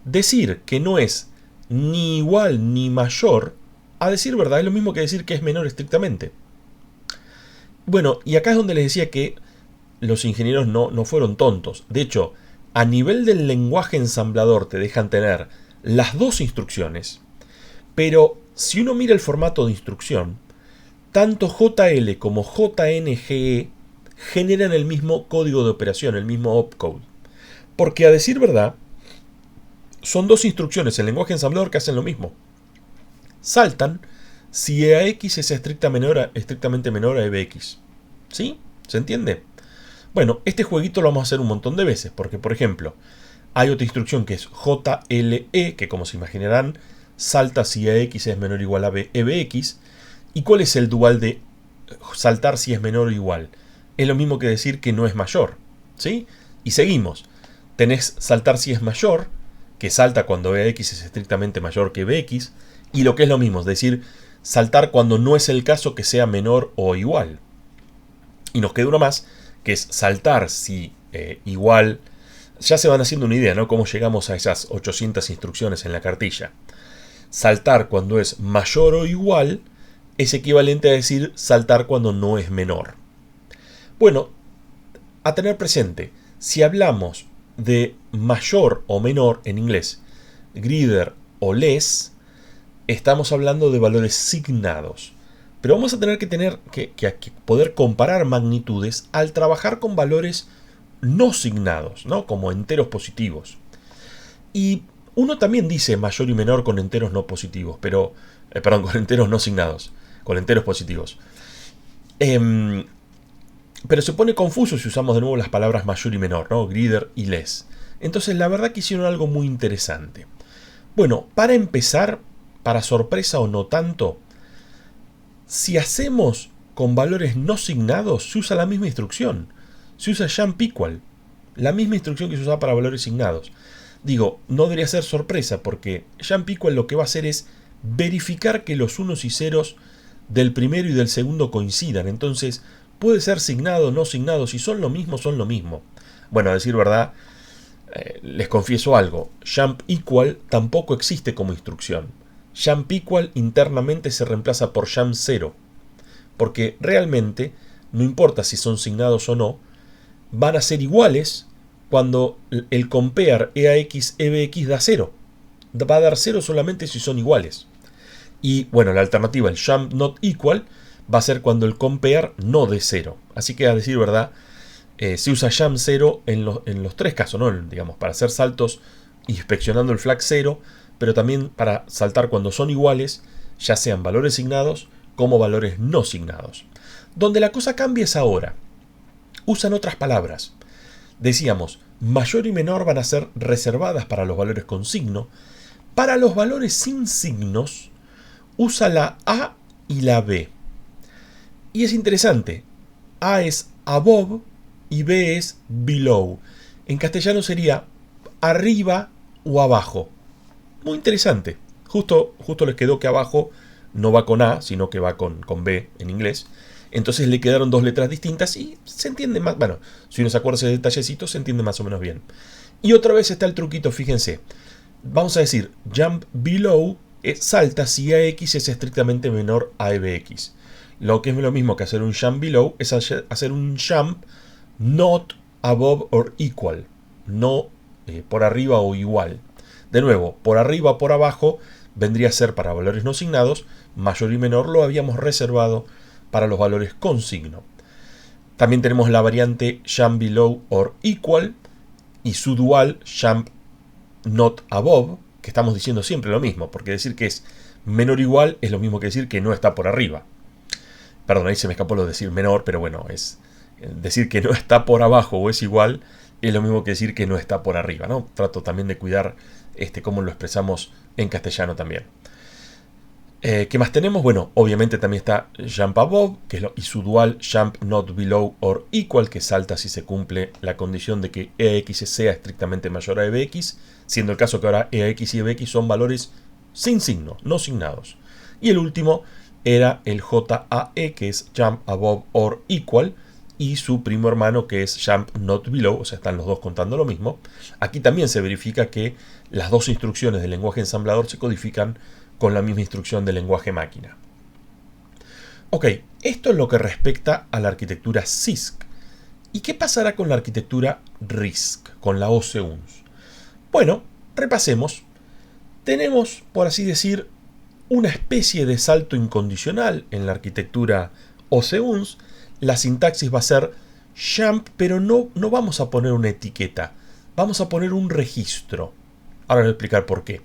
Decir que no es ni igual ni mayor, a decir verdad, es lo mismo que decir que es menor estrictamente. Bueno, y acá es donde les decía que los ingenieros no fueron tontos. De hecho, a nivel del lenguaje ensamblador te dejan tener las dos instrucciones, pero si uno mira el formato de instrucción, tanto JL como JNGE generan el mismo código de operación, el mismo opcode. Porque a decir verdad, son dos instrucciones en lenguaje ensamblador que hacen lo mismo. Saltan si EAX es estrictamente menor a EBX. ¿Sí? ¿Se entiende? Bueno, este jueguito lo vamos a hacer un montón de veces, porque por ejemplo, hay otra instrucción que es JLE, que como se imaginarán, salta si EAX es menor o igual a EBX. ¿Y cuál es el dual de saltar si es menor o igual? Es lo mismo que decir que no es mayor. ¿Sí? Y seguimos. Tenés saltar si es mayor, que salta cuando EAX es estrictamente mayor que EBX, y lo que es lo mismo, es decir, saltar cuando no es el caso que sea menor o igual. Y nos queda uno más, que es saltar si igual. Ya se van haciendo una idea, ¿no? Cómo llegamos a esas 800 instrucciones en la cartilla. Saltar cuando es mayor o igual es equivalente a decir saltar cuando no es menor. Bueno, a tener presente, si hablamos de mayor o menor en inglés, greater o less, estamos hablando de valores signados. Pero vamos a tener que poder comparar magnitudes al trabajar con valores no signados, ¿no? Como enteros positivos. Y uno también dice mayor y menor con enteros no positivos, pero con enteros no signados, con enteros positivos. Pero se pone confuso si usamos de nuevo las palabras mayor y menor, ¿no? Greater y less. Entonces la verdad que hicieron algo muy interesante. Bueno, para empezar, para sorpresa o no tanto, si hacemos con valores no signados, se usa la misma instrucción. Se usa jump equal, la misma instrucción que se usa para valores signados. Digo, no debería ser sorpresa porque jump equal lo que va a hacer es verificar que los unos y ceros del primero y del segundo coincidan. Entonces, puede ser signado, no signado. Si son lo mismo, son lo mismo. Bueno, a decir verdad, les confieso algo. Jump equal tampoco existe como instrucción. Jump equal internamente se reemplaza por jump 0. Porque realmente, no importa si son signados o no, van a ser iguales cuando el compare EAX-EBX da 0. Va a dar 0 solamente si son iguales. Y bueno, la alternativa, el jump not equal, va a ser cuando el compare no dé 0. Así que a decir verdad, se usa jump 0 en los tres casos, ¿no? Digamos, para hacer saltos inspeccionando el flag 0, pero también para saltar cuando son iguales, ya sean valores signados como valores no signados. Donde la cosa cambia es ahora. Usan otras palabras. Decíamos, mayor y menor van a ser reservadas para los valores con signo. Para los valores sin signos, usa la A y la B. Y es interesante. A es above y B es below. En castellano sería arriba o abajo. Muy interesante. Justo les quedó que abajo no va con A, sino que va con B en inglés. Entonces le quedaron dos letras distintas y se entiende más. Bueno, si uno se acuerda de ese detallecito, se entiende más o menos bien. Y otra vez está el truquito, fíjense. Vamos a decir, jump below salta si AX es estrictamente menor a EBX. Lo que es lo mismo que hacer un jump below es hacer un jump not above or equal. No por arriba o igual. De nuevo, por arriba o por abajo vendría a ser para valores no signados. Mayor y menor lo habíamos reservado para los valores con signo. También tenemos la variante jump below or equal y su dual jump not above, que estamos diciendo siempre lo mismo, porque decir que es menor o igual es lo mismo que decir que no está por arriba. Perdón, ahí se me escapó lo de decir menor, pero bueno, es decir que no está por abajo o es igual, es lo mismo que decir que no está por arriba, ¿no? Trato también de cuidar cómo lo expresamos en castellano también. ¿Qué más tenemos? Bueno, obviamente también está jump above, y su dual jump not below or equal, que salta si se cumple la condición de que EX sea estrictamente mayor a EBX, siendo el caso que ahora EX y EBX son valores sin signo, no signados. Y el último era el JAE, que es jump above or equal, y su primo hermano, que es jump not below, o sea, están los dos contando lo mismo. Aquí también se verifica que las dos instrucciones del lenguaje ensamblador se codifican con la misma instrucción del lenguaje máquina. Ok, esto es lo que respecta a la arquitectura CISC. ¿Y qué pasará con la arquitectura RISC, con la OC-UNS? Bueno, repasemos. Tenemos, por así decir, una especie de salto incondicional en la arquitectura OC-UNS. La sintaxis va a ser jump, pero no vamos a poner una etiqueta, vamos a poner un registro. Ahora les voy a explicar por qué.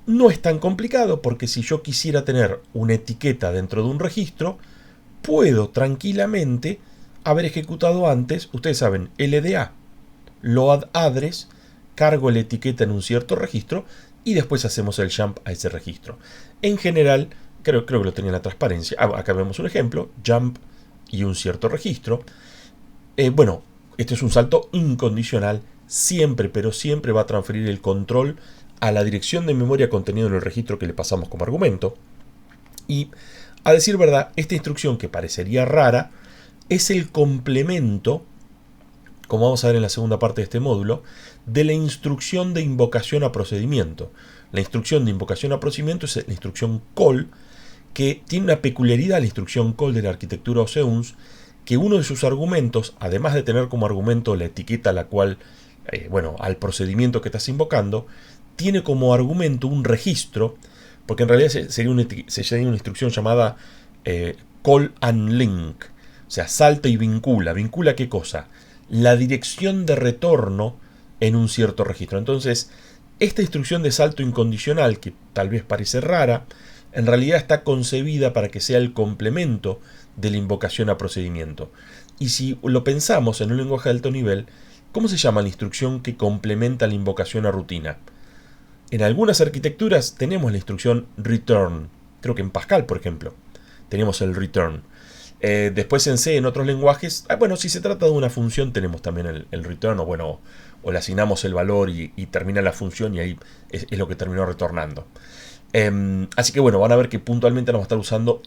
No es tan complicado porque si yo quisiera tener una etiqueta dentro de un registro, puedo tranquilamente haber ejecutado antes, ustedes saben, LDA, load address, cargo la etiqueta en un cierto registro y después hacemos el jump a ese registro. En general, creo que lo tenía en la transparencia. Acá vemos un ejemplo, jump y un cierto registro. Bueno, este es un salto incondicional, siempre, pero siempre va a transferir el control a la dirección de memoria contenido en el registro que le pasamos como argumento. Y, a decir verdad, esta instrucción que parecería rara es el complemento, como vamos a ver en la segunda parte de este módulo, de la instrucción de invocación a procedimiento. La instrucción de invocación a procedimiento es la instrucción call, que tiene una peculiaridad, la instrucción call de la arquitectura OC-UNS, que uno de sus argumentos, además de tener como argumento la etiqueta a la cual, al procedimiento que estás invocando, tiene como argumento un registro, porque en realidad sería una instrucción llamada call and link, o sea, salta y vincula. ¿Vincula qué cosa? La dirección de retorno en un cierto registro. Entonces, esta instrucción de salto incondicional, que tal vez parece rara, en realidad está concebida para que sea el complemento de la invocación a procedimiento. Y si lo pensamos en un lenguaje de alto nivel, ¿cómo se llama la instrucción que complementa la invocación a rutina? En algunas arquitecturas tenemos la instrucción return. Creo que en Pascal, por ejemplo, tenemos el return. Después en C, en otros lenguajes, si se trata de una función, tenemos también el return, o le asignamos el valor y termina la función y ahí es lo que terminó retornando. Así que van a ver que puntualmente vamos a estar usando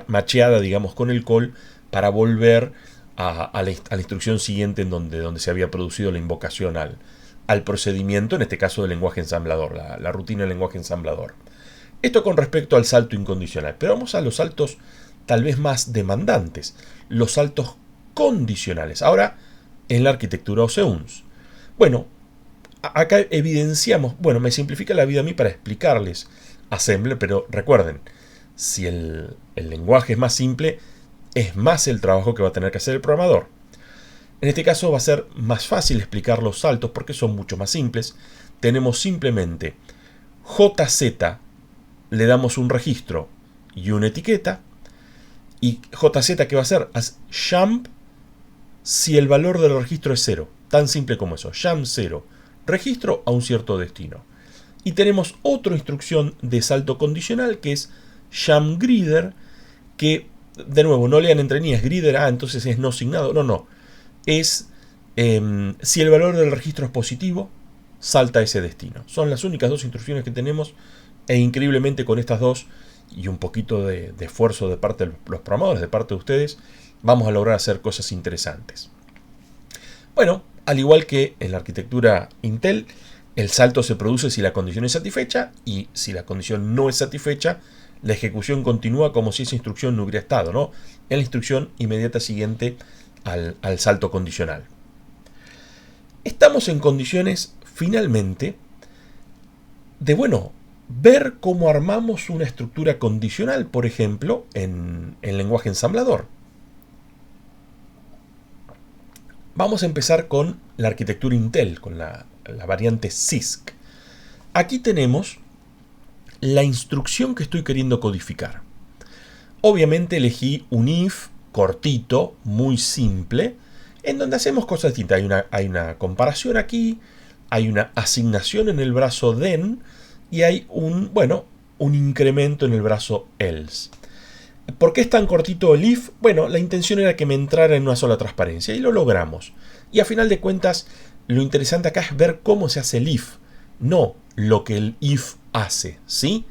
macheada, digamos, con el call para volver a la instrucción siguiente en donde se había producido la invocación al procedimiento, en este caso del lenguaje ensamblador, la rutina del lenguaje ensamblador. Esto con respecto al salto incondicional, pero vamos a los saltos tal vez más demandantes, los saltos condicionales. Ahora, en la arquitectura OC-UNS. Acá evidenciamos, me simplifica la vida a mí para explicarles Assembler, pero recuerden, si el lenguaje es más simple, es más el trabajo que va a tener que hacer el programador. En este caso va a ser más fácil explicar los saltos porque son mucho más simples. Tenemos simplemente JZ le damos un registro y una etiqueta, y JZ, ¿qué va a hacer? Haz jump si el valor del registro es 0. Tan simple como eso. Jump 0. Registro a un cierto destino. Y tenemos otra instrucción de salto condicional que es jump greeter, que de nuevo no lean entre líneas greeter, entonces es no signado. No. Es si el valor del registro es positivo, salta a ese destino. Son las únicas dos instrucciones que tenemos, e increíblemente con estas dos y un poquito de esfuerzo de parte de los programadores, de parte de ustedes, vamos a lograr hacer cosas interesantes. Bueno, al igual que en la arquitectura Intel, el salto se produce si la condición es satisfecha, y si la condición no es satisfecha, la ejecución continúa como si esa instrucción no hubiera estado, ¿no? En la instrucción inmediata siguiente al salto condicional. Estamos en condiciones, finalmente, de, ver cómo armamos una estructura condicional, por ejemplo, en lenguaje ensamblador. Vamos a empezar con la arquitectura Intel, con la variante CISC. Aquí tenemos la instrucción que estoy queriendo codificar. Obviamente elegí un if cortito, muy simple, en donde hacemos cosas distintas. Hay una comparación aquí, hay una asignación en el brazo then, y hay un incremento en el brazo else. ¿Por qué es tan cortito el if? Bueno, la intención era que me entrara en una sola transparencia, y lo logramos. Y a final de cuentas, lo interesante acá es ver cómo se hace el if, no lo que el if hace, ¿sí?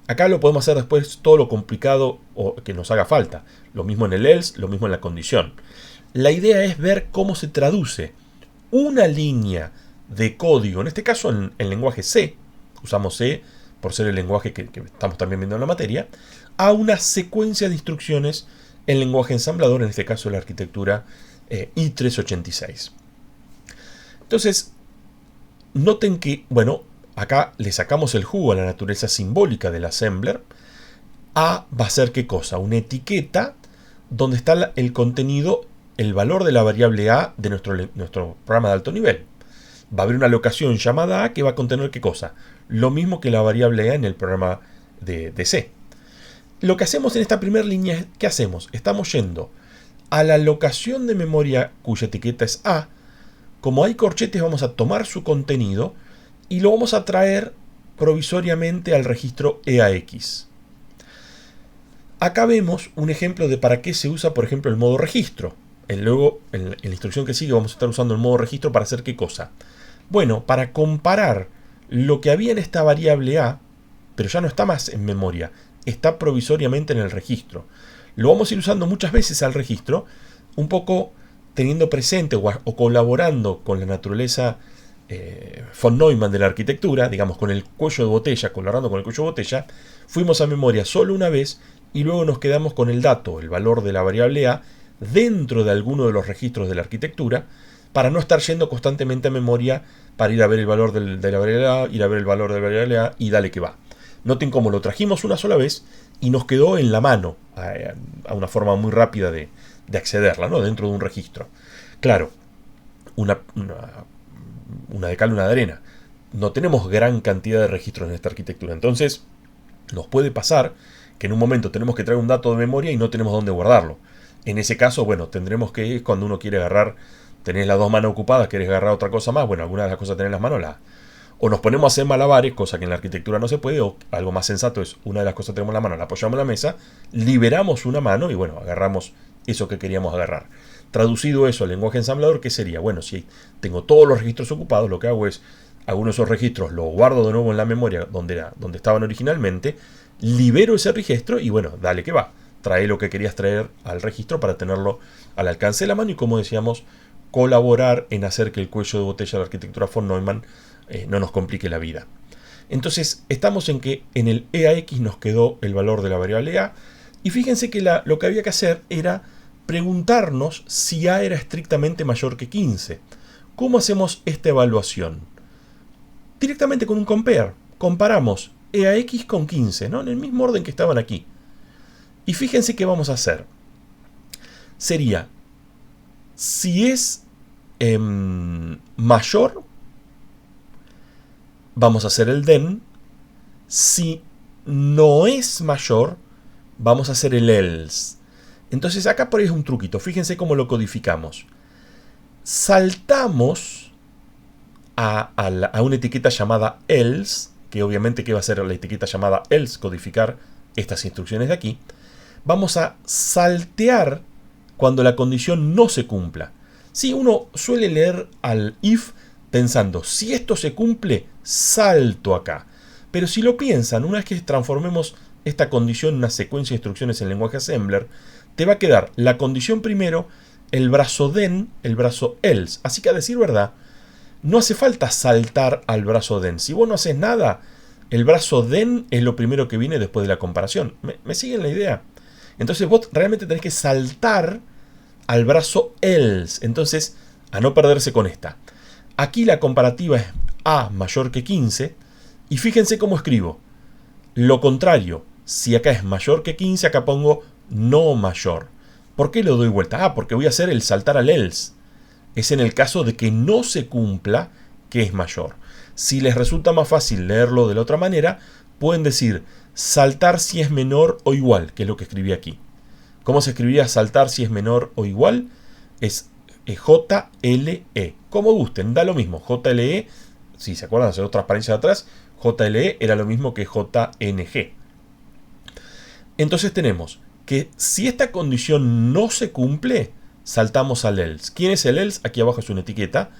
Acá lo podemos hacer después todo lo complicado o que nos haga falta. Lo mismo en el else, lo mismo en la condición. La idea es ver cómo se traduce una línea de código, en este caso en lenguaje C, usamos C por ser el lenguaje que estamos también viendo en la materia, a una secuencia de instrucciones en lenguaje ensamblador, en este caso la arquitectura i386. Entonces, noten que, acá le sacamos el jugo a la naturaleza simbólica del assembler. A va a ser ¿qué cosa? Una etiqueta donde está el contenido, el valor de la variable A de nuestro programa de alto nivel. Va a haber una locación llamada A que va a contener ¿qué cosa? Lo mismo que la variable A en el programa de C. Lo que hacemos en esta primera línea es, ¿qué hacemos? Estamos yendo a la locación de memoria cuya etiqueta es A. Como hay corchetes, vamos a tomar su contenido y lo vamos a traer provisoriamente al registro EAX. Acá vemos un ejemplo de para qué se usa, por ejemplo, el modo registro. Luego, en la instrucción que sigue, vamos a estar usando el modo registro para hacer ¿qué cosa? Bueno, para comparar lo que había en esta variable A, pero ya no está más en memoria, está provisoriamente en el registro. Lo vamos a ir usando muchas veces al registro, un poco teniendo presente o colaborando con la naturaleza von Neumann de la arquitectura, digamos con el cuello de botella, colaborando con el cuello de botella, fuimos a memoria solo una vez y luego nos quedamos con el dato, el valor de la variable A, dentro de alguno de los registros de la arquitectura, para no estar yendo constantemente a memoria para ir a ver el valor de la variable A, ir a ver el valor de la variable A y dale que va. Noten cómo lo trajimos una sola vez y nos quedó en la mano, a una forma muy rápida de accederla, ¿no? Dentro de un registro. Claro, una de cal, una de arena. No tenemos gran cantidad de registros en esta arquitectura. Entonces, nos puede pasar que en un momento tenemos que traer un dato de memoria y no tenemos dónde guardarlo. En ese caso, tendremos que, cuando uno quiere agarrar, tenés las dos manos ocupadas, querés agarrar otra cosa más, alguna de las cosas tenés en las manos, o nos ponemos a hacer malabares, cosa que en la arquitectura no se puede, o algo más sensato es, una de las cosas que tenemos en la mano, la apoyamos en la mesa, liberamos una mano y agarramos eso que queríamos agarrar. Traducido eso al lenguaje ensamblador, ¿qué sería? Si tengo todos los registros ocupados, lo que hago es, algunos de esos registros los guardo de nuevo en la memoria donde estaban originalmente, libero ese registro y dale que va. Trae lo que querías traer al registro para tenerlo al alcance de la mano y, como decíamos, colaborar en hacer que el cuello de botella de la arquitectura von Neumann no nos complique la vida. Entonces, estamos en que en el EAX nos quedó el valor de la variable A, y fíjense que lo que había que hacer era preguntarnos si A era estrictamente mayor que 15. ¿Cómo hacemos esta evaluación? Directamente con un compare. Comparamos EAX con 15, ¿no? En el mismo orden que estaban aquí. Y fíjense qué vamos a hacer. Sería, si es mayor, vamos a hacer el then, Si no es mayor, vamos a hacer el else. Entonces acá por ahí es un truquito. Fíjense cómo lo codificamos. Saltamos a una etiqueta llamada else, que obviamente que va a ser la etiqueta llamada else, codificar estas instrucciones de aquí. Vamos a saltear cuando la condición no se cumpla. Si uno suele leer al if pensando, si esto se cumple, salto acá. Pero si lo piensan, una vez que transformemos esta condición en una secuencia de instrucciones en lenguaje assembler, te va a quedar la condición primero, el brazo then, el brazo else. Así que a decir verdad, no hace falta saltar al brazo then. Si vos no haces nada, el brazo then es lo primero que viene después de la comparación. ¿Me siguen la idea? Entonces vos realmente tenés que saltar al brazo else. Entonces, a no perderse con esta. Aquí la comparativa es a mayor que 15. Y fíjense cómo escribo. Lo contrario, si acá es mayor que 15, acá pongo no mayor. ¿Por qué lo doy vuelta? Ah, porque voy a hacer el saltar al else. Es en el caso de que no se cumpla que es mayor. Si les resulta más fácil leerlo de la otra manera, pueden decir saltar si es menor o igual, que es lo que escribí aquí. ¿Cómo se escribiría saltar si es menor o igual? Es JLE. Como gusten, da lo mismo. JLE, si se acuerdan, hacer otra transparencia de atrás, JLE era lo mismo que JNG. Entonces tenemos que si esta condición no se cumple, saltamos al else. ¿Quién es el else? Aquí abajo es una etiqueta.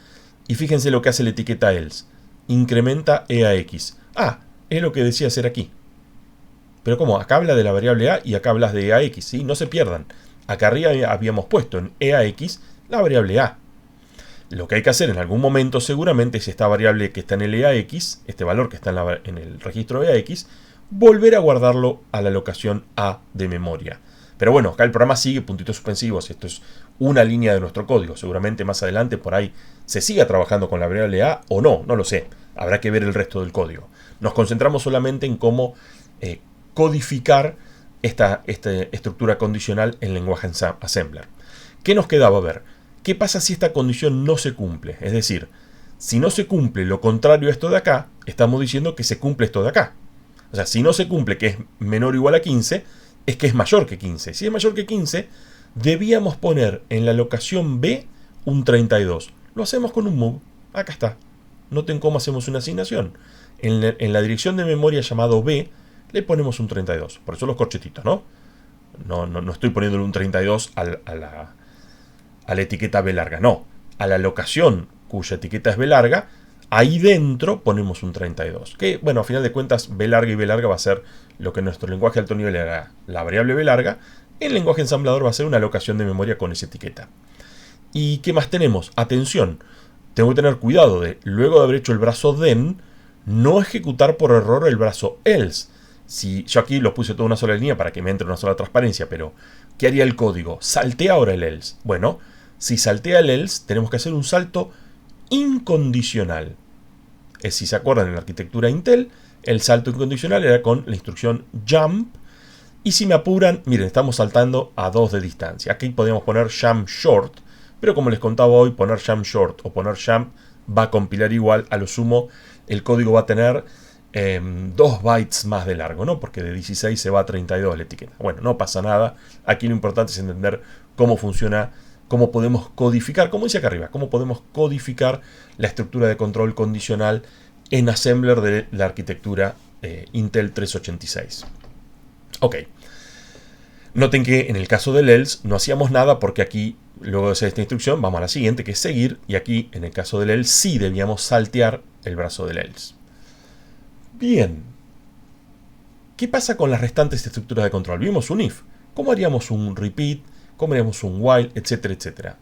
Y fíjense lo que hace la etiqueta else. Incrementa EAX. Ah, es lo que decía hacer aquí. Pero como acá habla de la variable A y acá hablas de EAX, ¿sí? No se pierdan. Acá arriba habíamos puesto en EAX la variable A. Lo que hay que hacer en algún momento seguramente es esta variable que está en el EAX, este valor que está en el registro EAX, volver a guardarlo a la locación A de memoria. Pero bueno, acá el programa sigue puntitos suspensivos. Esto es una línea de nuestro código. Seguramente más adelante por ahí se siga trabajando con la variable A o no, no lo sé. Habrá que ver el resto del código. Nos concentramos solamente en cómo codificar esta estructura condicional en lenguaje assembler. ¿Qué nos quedaba ver? ¿Qué pasa si esta condición no se cumple? Es decir, si no se cumple lo contrario a esto de acá, estamos diciendo que se cumple esto de acá. O sea, si no se cumple que es menor o igual a 15, es que es mayor que 15. Si es mayor que 15, debíamos poner en la locación B un 32. Lo hacemos con un move. Acá está. Noten cómo hacemos una asignación. En la dirección de memoria llamado B, le ponemos un 32. Por eso los corchetitos, ¿no? No estoy poniéndole un 32 a la etiqueta B larga. No. A la locación cuya etiqueta es B larga, ahí dentro ponemos un 32. Que, bueno, a final de cuentas, B larga y B larga va a ser lo que en nuestro lenguaje de alto nivel era la variable B larga. En lenguaje ensamblador va a ser una alocación de memoria con esa etiqueta. ¿Y qué más tenemos? Atención, tengo que tener cuidado de, luego de haber hecho el brazo then, no ejecutar por error el brazo else. Si yo aquí lo puse toda una sola línea para que me entre una sola transparencia, pero ¿qué haría el código? Saltea ahora el else. Bueno, si saltea el else, tenemos que hacer un salto incondicional. Si se acuerdan en la arquitectura Intel, el salto incondicional era con la instrucción jump. Y si me apuran, miren, estamos saltando a 2 de distancia. Aquí podemos poner jump short, pero como les contaba hoy, poner jump short o poner jump va a compilar igual. A lo sumo, el código va a tener 2 bytes más de largo, ¿no? Porque de 16 se va a 32 la etiqueta. Bueno, no pasa nada. Aquí lo importante es entender cómo funciona, cómo podemos codificar, como dice acá arriba, cómo podemos codificar la estructura de control condicional en assembler de la arquitectura Intel 386. Ok. Noten que en el caso del else no hacíamos nada porque aquí, luego de hacer esta instrucción, vamos a la siguiente, que es seguir. Y aquí, en el caso del else, sí debíamos saltear el brazo del else. Bien. ¿Qué pasa con las restantes estructuras de control? Vimos un if. ¿Cómo haríamos un repeat? ¿Cómo haríamos un while? Etcétera, etcétera.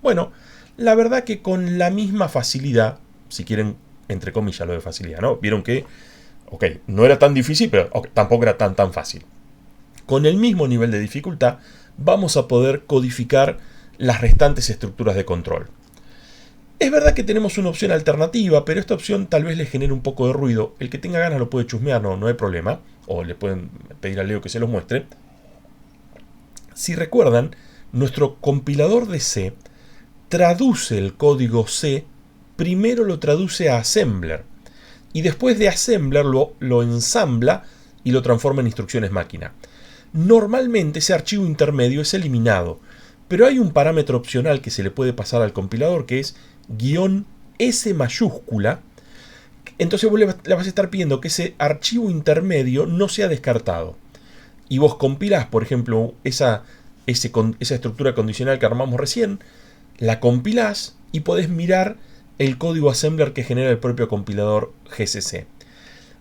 Bueno, la verdad que con la misma facilidad, si quieren, entre comillas, lo de facilidad, ¿no? Vieron que, ok, no era tan difícil, pero tampoco era tan fácil. Con el mismo nivel de dificultad, vamos a poder codificar las restantes estructuras de control. Es verdad que tenemos una opción alternativa, pero esta opción tal vez les genere un poco de ruido. El que tenga ganas lo puede chusmear, no hay problema. O le pueden pedir a Leo que se los muestre. Si recuerdan, nuestro compilador de C traduce el código C, primero lo traduce a assembler. y después de assembler lo ensambla y lo transforma en instrucciones máquina. Normalmente ese archivo intermedio es eliminado, pero hay un parámetro opcional que se le puede pasar al compilador que es "-s mayúscula". Entonces vos le vas a estar pidiendo que ese archivo intermedio no sea descartado. Y vos compilás, por ejemplo, esa estructura condicional que armamos recién, la compilás y podés mirar el código assembler que genera el propio compilador GCC.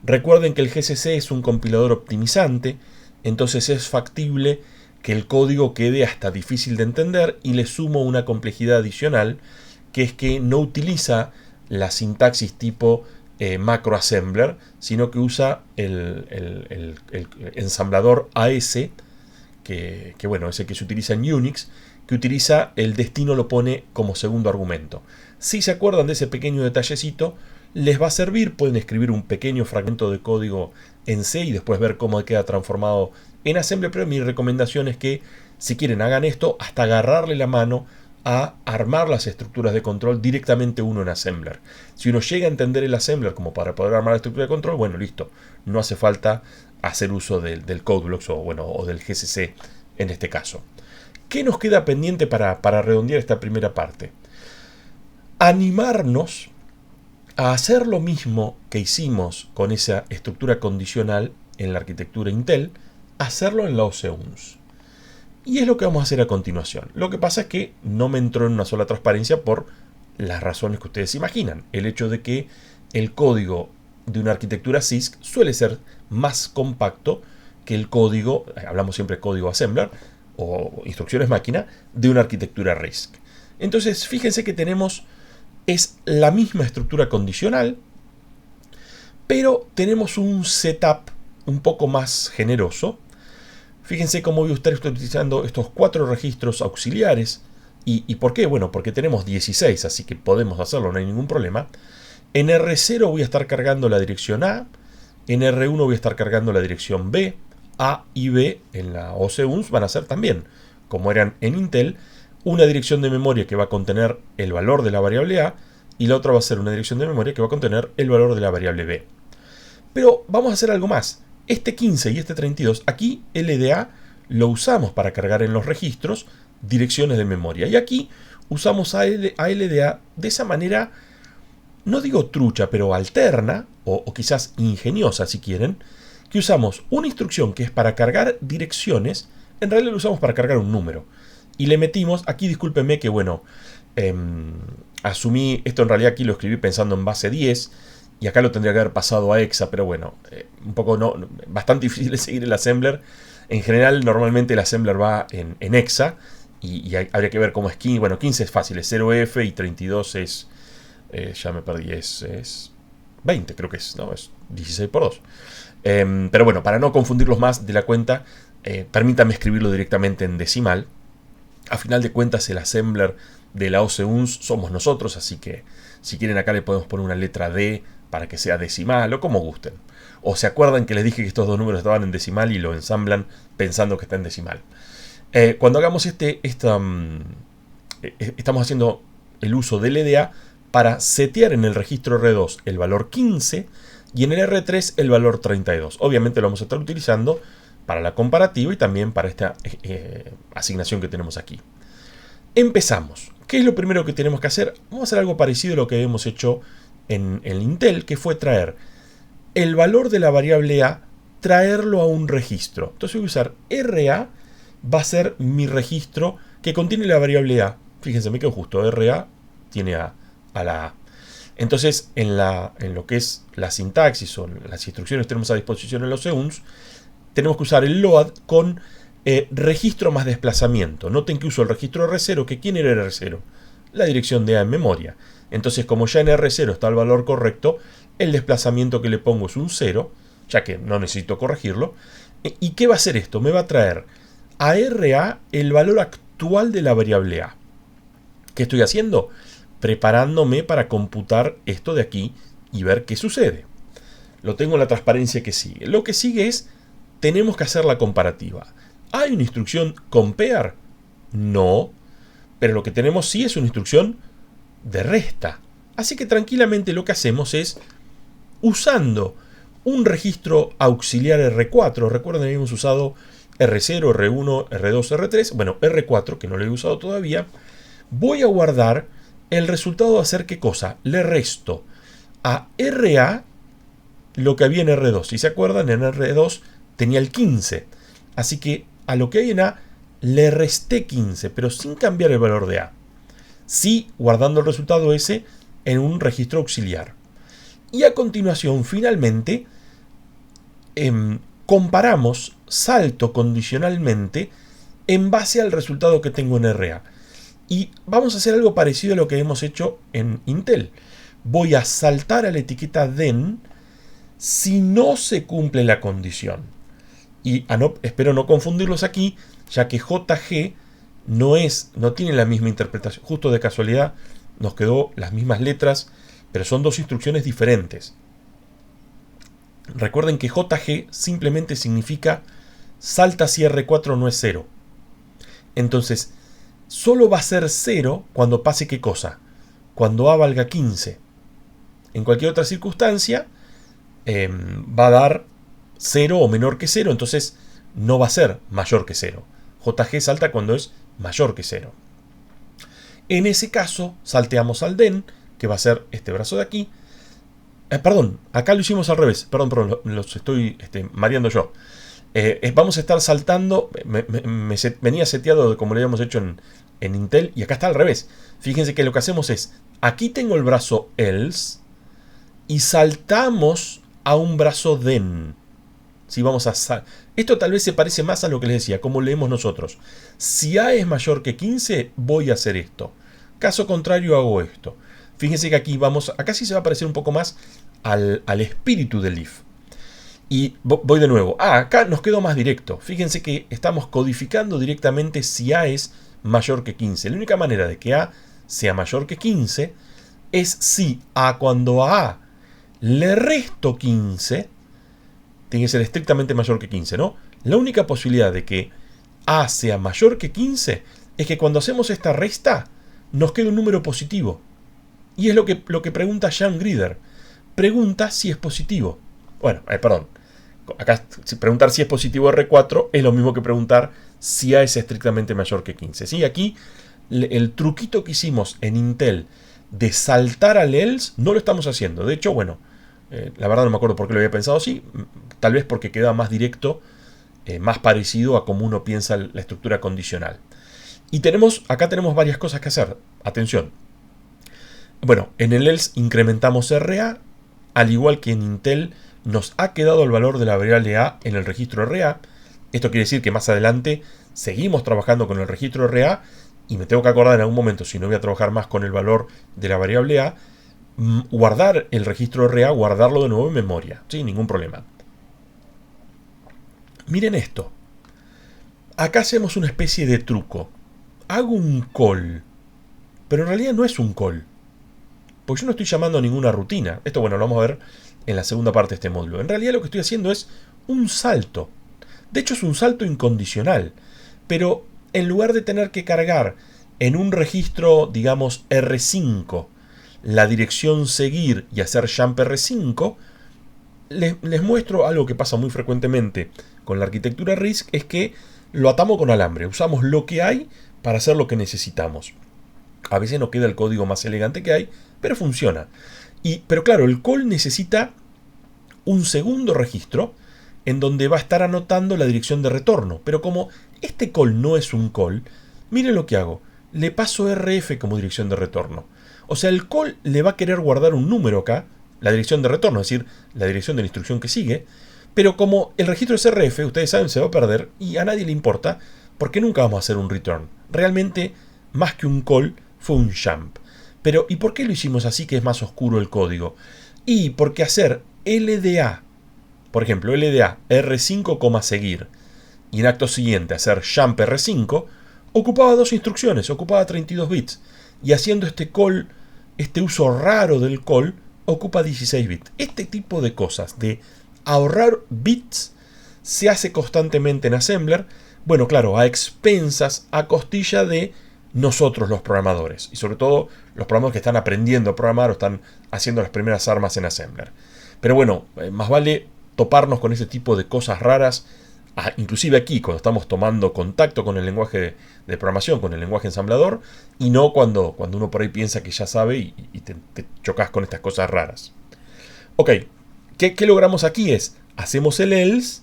Recuerden que el GCC es un compilador optimizante, entonces es factible que el código quede hasta difícil de entender, y le sumo una complejidad adicional, que es que no utiliza la sintaxis tipo macro assembler, sino que usa el ensamblador AS, que bueno, ese que se utiliza en Unix, que utiliza el destino, lo pone como segundo argumento. Si se acuerdan de ese pequeño detallecito, les va a servir. Pueden escribir un pequeño fragmento de código en C y después ver cómo queda transformado en Assembler, pero mi recomendación es que, si quieren, hagan esto hasta agarrarle la mano a armar las estructuras de control directamente uno en Assembler. Si uno llega a entender el Assembler como para poder armar la estructura de control, bueno, listo, no hace falta hacer uso del CodeBlocks o del GCC en este caso. ¿Qué nos queda pendiente para redondear esta primera parte? Animarnos a hacer lo mismo que hicimos con esa estructura condicional en la arquitectura Intel, hacerlo en la OC-UNS. Y es lo que vamos a hacer a continuación. Lo que pasa es que no me entró en una sola transparencia por las razones que ustedes imaginan. El hecho de que el código de una arquitectura CISC suele ser más compacto que el código, hablamos siempre de código assembler o instrucciones máquina, de una arquitectura RISC. Entonces, fíjense que es la misma estructura condicional, pero tenemos un setup un poco más generoso. Fíjense cómo voy a estar utilizando estos 4 registros auxiliares. ¿Y por qué? Bueno, porque tenemos 16, así que podemos hacerlo, no hay ningún problema. En R0 voy a estar cargando la dirección A, en R1 voy a estar cargando la dirección B, A y B en la OC-UNS van a ser también, como eran en Intel, una dirección de memoria que va a contener el valor de la variable A, y la otra va a ser una dirección de memoria que va a contener el valor de la variable B. Pero vamos a hacer algo más. Este 15 y este 32, aquí LDA lo usamos para cargar en los registros direcciones de memoria. Y aquí usamos a LDA de esa manera, no digo trucha, pero alterna, o quizás ingeniosa si quieren, que usamos una instrucción que es para cargar direcciones, en realidad lo usamos para cargar un número. Y le metimos, aquí discúlpenme que bueno, asumí, esto en realidad aquí lo escribí pensando en base 10, y acá lo tendría que haber pasado a hexa, pero bueno, un poco bastante difícil de seguir el assembler. En general, normalmente el assembler va en hexa, y habría que ver cómo es 15. Bueno, 15 es fácil, es 0F, y 32 es, ya me perdí, es 20, creo que es, no, es 16 por 2. Pero bueno, para no confundirlos más de la cuenta, permítanme escribirlo directamente en decimal. A final de cuentas, el assembler de la OC-UNS somos nosotros, así que si quieren acá le podemos poner una letra D para que sea decimal o como gusten. O se acuerdan que les dije que estos dos números estaban en decimal y lo ensamblan pensando que está en decimal. Cuando hagamos estamos haciendo el uso del LDA para setear en el registro R2 el valor 15 y en el R3 el valor 32. Obviamente lo vamos a estar utilizando para la comparativa y también para esta asignación que tenemos aquí. Empezamos. ¿Qué es lo primero que tenemos que hacer? Vamos a hacer algo parecido a lo que hemos hecho en Intel, que fue traer el valor de la variable A, traerlo a un registro. Entonces voy a usar RA, va a ser mi registro que contiene la variable A. Fíjense, me quedo justo, RA tiene a la A. Entonces, en lo que es la sintaxis o las instrucciones que tenemos a disposición en los EUNS, tenemos que usar el load con registro más desplazamiento. Noten que uso el registro R0, que ¿quién era R0? La dirección de A en memoria. Entonces, como ya en R0 está el valor correcto, el desplazamiento que le pongo es un 0, ya que no necesito corregirlo. ¿Y qué va a hacer esto? Me va a traer a RA el valor actual de la variable A. ¿Qué estoy haciendo? Preparándome para computar esto de aquí y ver qué sucede. Lo tengo en la transparencia que sigue. Lo que sigue es, tenemos que hacer la comparativa. ¿Hay una instrucción compare? No, pero lo que tenemos sí es una instrucción de resta. Así que tranquilamente lo que hacemos es usando un registro auxiliar R4. Recuerden que habíamos usado R0, R1, R2, R3. Bueno, R4, que no lo he usado todavía. Voy a guardar el resultado de hacer ¿qué cosa? Le resto a RA lo que había en R2. Si se acuerdan, en R2 tenía el 15. Así que a lo que hay en A le resté 15, pero sin cambiar el valor de A. Sí, guardando el resultado ese en un registro auxiliar. Y a continuación, finalmente, comparamos, salto condicionalmente en base al resultado que tengo en RA. Y vamos a hacer algo parecido a lo que hemos hecho en Intel. Voy a saltar a la etiqueta then si no se cumple la condición. Y espero no confundirlos aquí, ya que JG no tiene la misma interpretación. Justo de casualidad nos quedó las mismas letras, pero son dos instrucciones diferentes. Recuerden que JG simplemente significa salta si R4 no es 0. Entonces, solo va a ser 0 cuando pase ¿qué cosa? Cuando A valga 15. En cualquier otra circunstancia, va a dar 0 o menor que 0, entonces no va a ser mayor que 0. JG salta cuando es mayor que 0. En ese caso, salteamos al den, que va a ser este brazo de aquí. Perdón, acá lo hicimos al revés. Perdón, los estoy mareando yo. Vamos a estar saltando, venía seteado como lo habíamos hecho en Intel, y acá está al revés. Fíjense que lo que hacemos es, aquí tengo el brazo else, y saltamos a un brazo then. Si vamos a esto tal vez se parece más a lo que les decía, como leemos nosotros. Si A es mayor que 15, voy a hacer esto. Caso contrario, hago esto. Fíjense que aquí acá sí se va a parecer un poco más al espíritu del if. Y voy de nuevo. Acá nos quedó más directo. Fíjense que estamos codificando directamente si A es mayor que 15. La única manera de que A sea mayor que 15 es si cuando a A le resto 15, tiene que ser estrictamente mayor que 15, ¿no? La única posibilidad de que A sea mayor que 15 es que cuando hacemos esta resta nos quede un número positivo. Y es lo que pregunta Jan Grider. Pregunta si es positivo. Bueno, perdón. Acá preguntar si es positivo R4 es lo mismo que preguntar si A es estrictamente mayor que 15. ¿Sí? Aquí el truquito que hicimos en Intel de saltar al else no lo estamos haciendo. De hecho, bueno, la verdad no me acuerdo por qué lo había pensado así. Tal vez porque queda más directo, más parecido a cómo uno piensa la estructura condicional. Y acá tenemos varias cosas que hacer. Atención. Bueno, en el else incrementamos RA, al igual que en Intel nos ha quedado el valor de la variable A en el registro RA. Esto quiere decir que más adelante seguimos trabajando con el registro RA y me tengo que acordar en algún momento, si no voy a trabajar más con el valor de la variable A, guardar el registro RA, guardarlo de nuevo en memoria, sin ningún problema. Miren esto. Acá hacemos una especie de truco. Hago un call, pero en realidad no es un call, porque yo no estoy llamando a ninguna rutina. Esto, bueno, lo vamos a ver en la segunda parte de este módulo. En realidad lo que estoy haciendo es un salto. De hecho es un salto incondicional, pero en lugar de tener que cargar en un registro, digamos, R5, la dirección seguir y hacer jump R5, les muestro algo que pasa muy frecuentemente con la arquitectura RISC, es que lo atamos con alambre. Usamos lo que hay para hacer lo que necesitamos. A veces no queda el código más elegante que hay, pero funciona. Pero claro, el call necesita un segundo registro en donde va a estar anotando la dirección de retorno. Pero como este call no es un call, miren lo que hago. Le paso RF como dirección de retorno. O sea, el call le va a querer guardar un número acá, la dirección de retorno, es decir, la dirección de la instrucción que sigue. Pero como el registro es RF, ustedes saben, se va a perder y a nadie le importa, porque nunca vamos a hacer un return. Realmente, más que un call, fue un jump. Pero, ¿y por qué lo hicimos así que es más oscuro el código? Y porque hacer LDA, por ejemplo, LDA R5, seguir, y en acto siguiente hacer jump R5, ocupaba dos instrucciones, ocupaba 32 bits. Y haciendo este call, este uso raro del call, ocupa 16 bits. Este tipo de cosas, de ahorrar bits, se hace constantemente en Assembler. Bueno, claro, a expensas, a costilla de nosotros los programadores, y sobre todo los programadores que están aprendiendo a programar o están haciendo las primeras armas en Assembler. Pero bueno, más vale toparnos con ese tipo de cosas raras, inclusive aquí cuando estamos tomando contacto con el lenguaje de programación, con el lenguaje ensamblador, y no cuando uno por ahí piensa que ya sabe y te chocas con estas cosas raras. Ok, ¿qué logramos aquí? Hacemos el else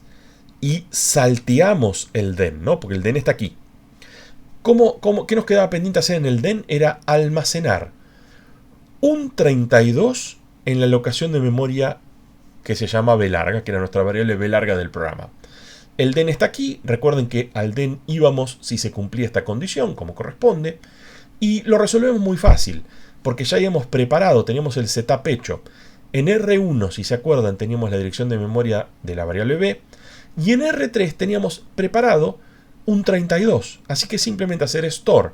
y salteamos el then, ¿no? Porque el then está aquí. ¿Qué nos quedaba pendiente hacer en el then? Era almacenar un 32 en la locación de memoria que se llama b larga, que era nuestra variable b larga del programa. El den está aquí. Recuerden que al den íbamos si se cumplía esta condición, como corresponde. Y lo resolvemos muy fácil, porque ya habíamos preparado, teníamos el setup hecho. En R1, si se acuerdan, teníamos la dirección de memoria de la variable b. Y en R3 teníamos preparado un 32. Así que simplemente hacer store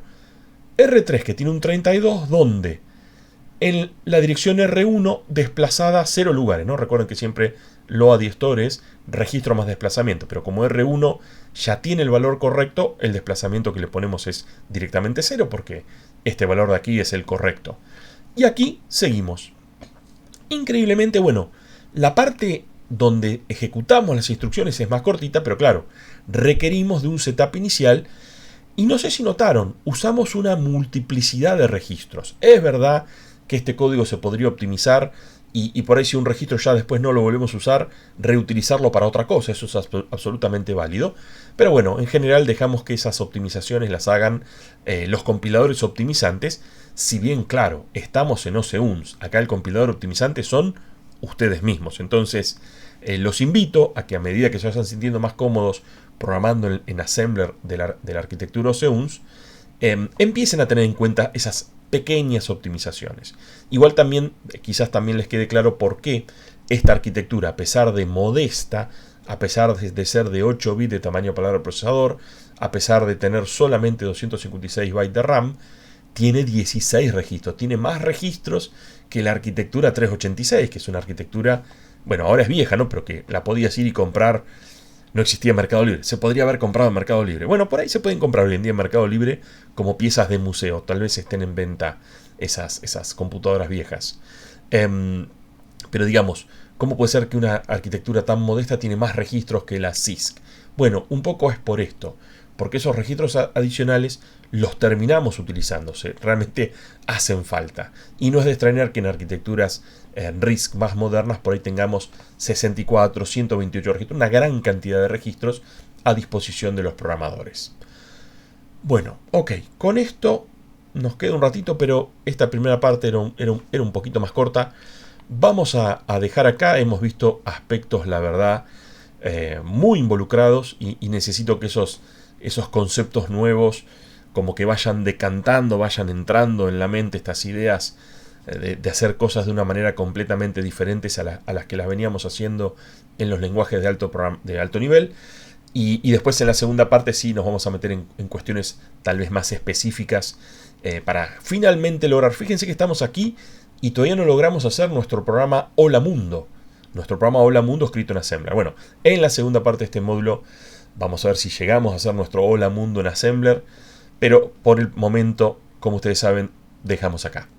R3 que tiene un 32, ¿dónde? En la dirección R1 desplazada 0 lugares, ¿no? Recuerden que siempre load y store es registro más desplazamiento, pero como R1 ya tiene el valor correcto, el desplazamiento que le ponemos es directamente 0 porque este valor de aquí es el correcto. Y aquí seguimos. Increíblemente, bueno, la parte donde ejecutamos las instrucciones es más cortita, pero claro, requerimos de un setup inicial. Y no sé si notaron, usamos una multiplicidad de registros. Es verdad que este código se podría optimizar y por ahí si un registro ya después no lo volvemos a usar, reutilizarlo para otra cosa. Eso es absolutamente válido. Pero bueno, en general dejamos que esas optimizaciones las hagan los compiladores optimizantes. Si bien, claro, estamos en OCUNS. Acá el compilador optimizante son ustedes mismos. Entonces, los invito a que a medida que se vayan sintiendo más cómodos programando en Assembler de la arquitectura OCUNS, empiecen a tener en cuenta esas pequeñas optimizaciones. Igual también, quizás también les quede claro por qué esta arquitectura, a pesar de modesta, a pesar de ser de 8 bits de tamaño palabra procesador, a pesar de tener solamente 256 bytes de RAM, tiene 16 registros. Tiene más registros que la arquitectura 386, que es una arquitectura, bueno, ahora es vieja, ¿no? Pero que la podías ir y comprar. No existía Mercado Libre. Se podría haber comprado en Mercado Libre. Bueno, por ahí se pueden comprar hoy en día en Mercado Libre como piezas de museo. Tal vez estén en venta esas computadoras viejas. Pero digamos, ¿cómo puede ser que una arquitectura tan modesta tiene más registros que la CISC? Bueno, un poco es por esto. Porque esos registros adicionales los terminamos utilizándose. Realmente hacen falta. Y no es de extrañar que en arquitecturas RISC más modernas por ahí tengamos 64, 128 registros. Una gran cantidad de registros a disposición de los programadores. Bueno, ok. Con esto nos queda un ratito, pero esta primera parte era un poquito más corta. Vamos a dejar acá. Hemos visto aspectos, la verdad, muy involucrados. Y necesito que esos conceptos nuevos como que vayan decantando, vayan entrando en la mente estas ideas de hacer cosas de una manera completamente diferentes a las que las veníamos haciendo en los lenguajes de alto nivel. Y después en la segunda parte sí nos vamos a meter en cuestiones tal vez más específicas para finalmente lograr. Fíjense que estamos aquí y todavía no logramos hacer nuestro programa Hola Mundo. Nuestro programa Hola Mundo escrito en Assembler. Bueno, en la segunda parte de este módulo vamos a ver si llegamos a hacer nuestro Hola Mundo en Assembler. Pero por el momento, como ustedes saben, dejamos acá.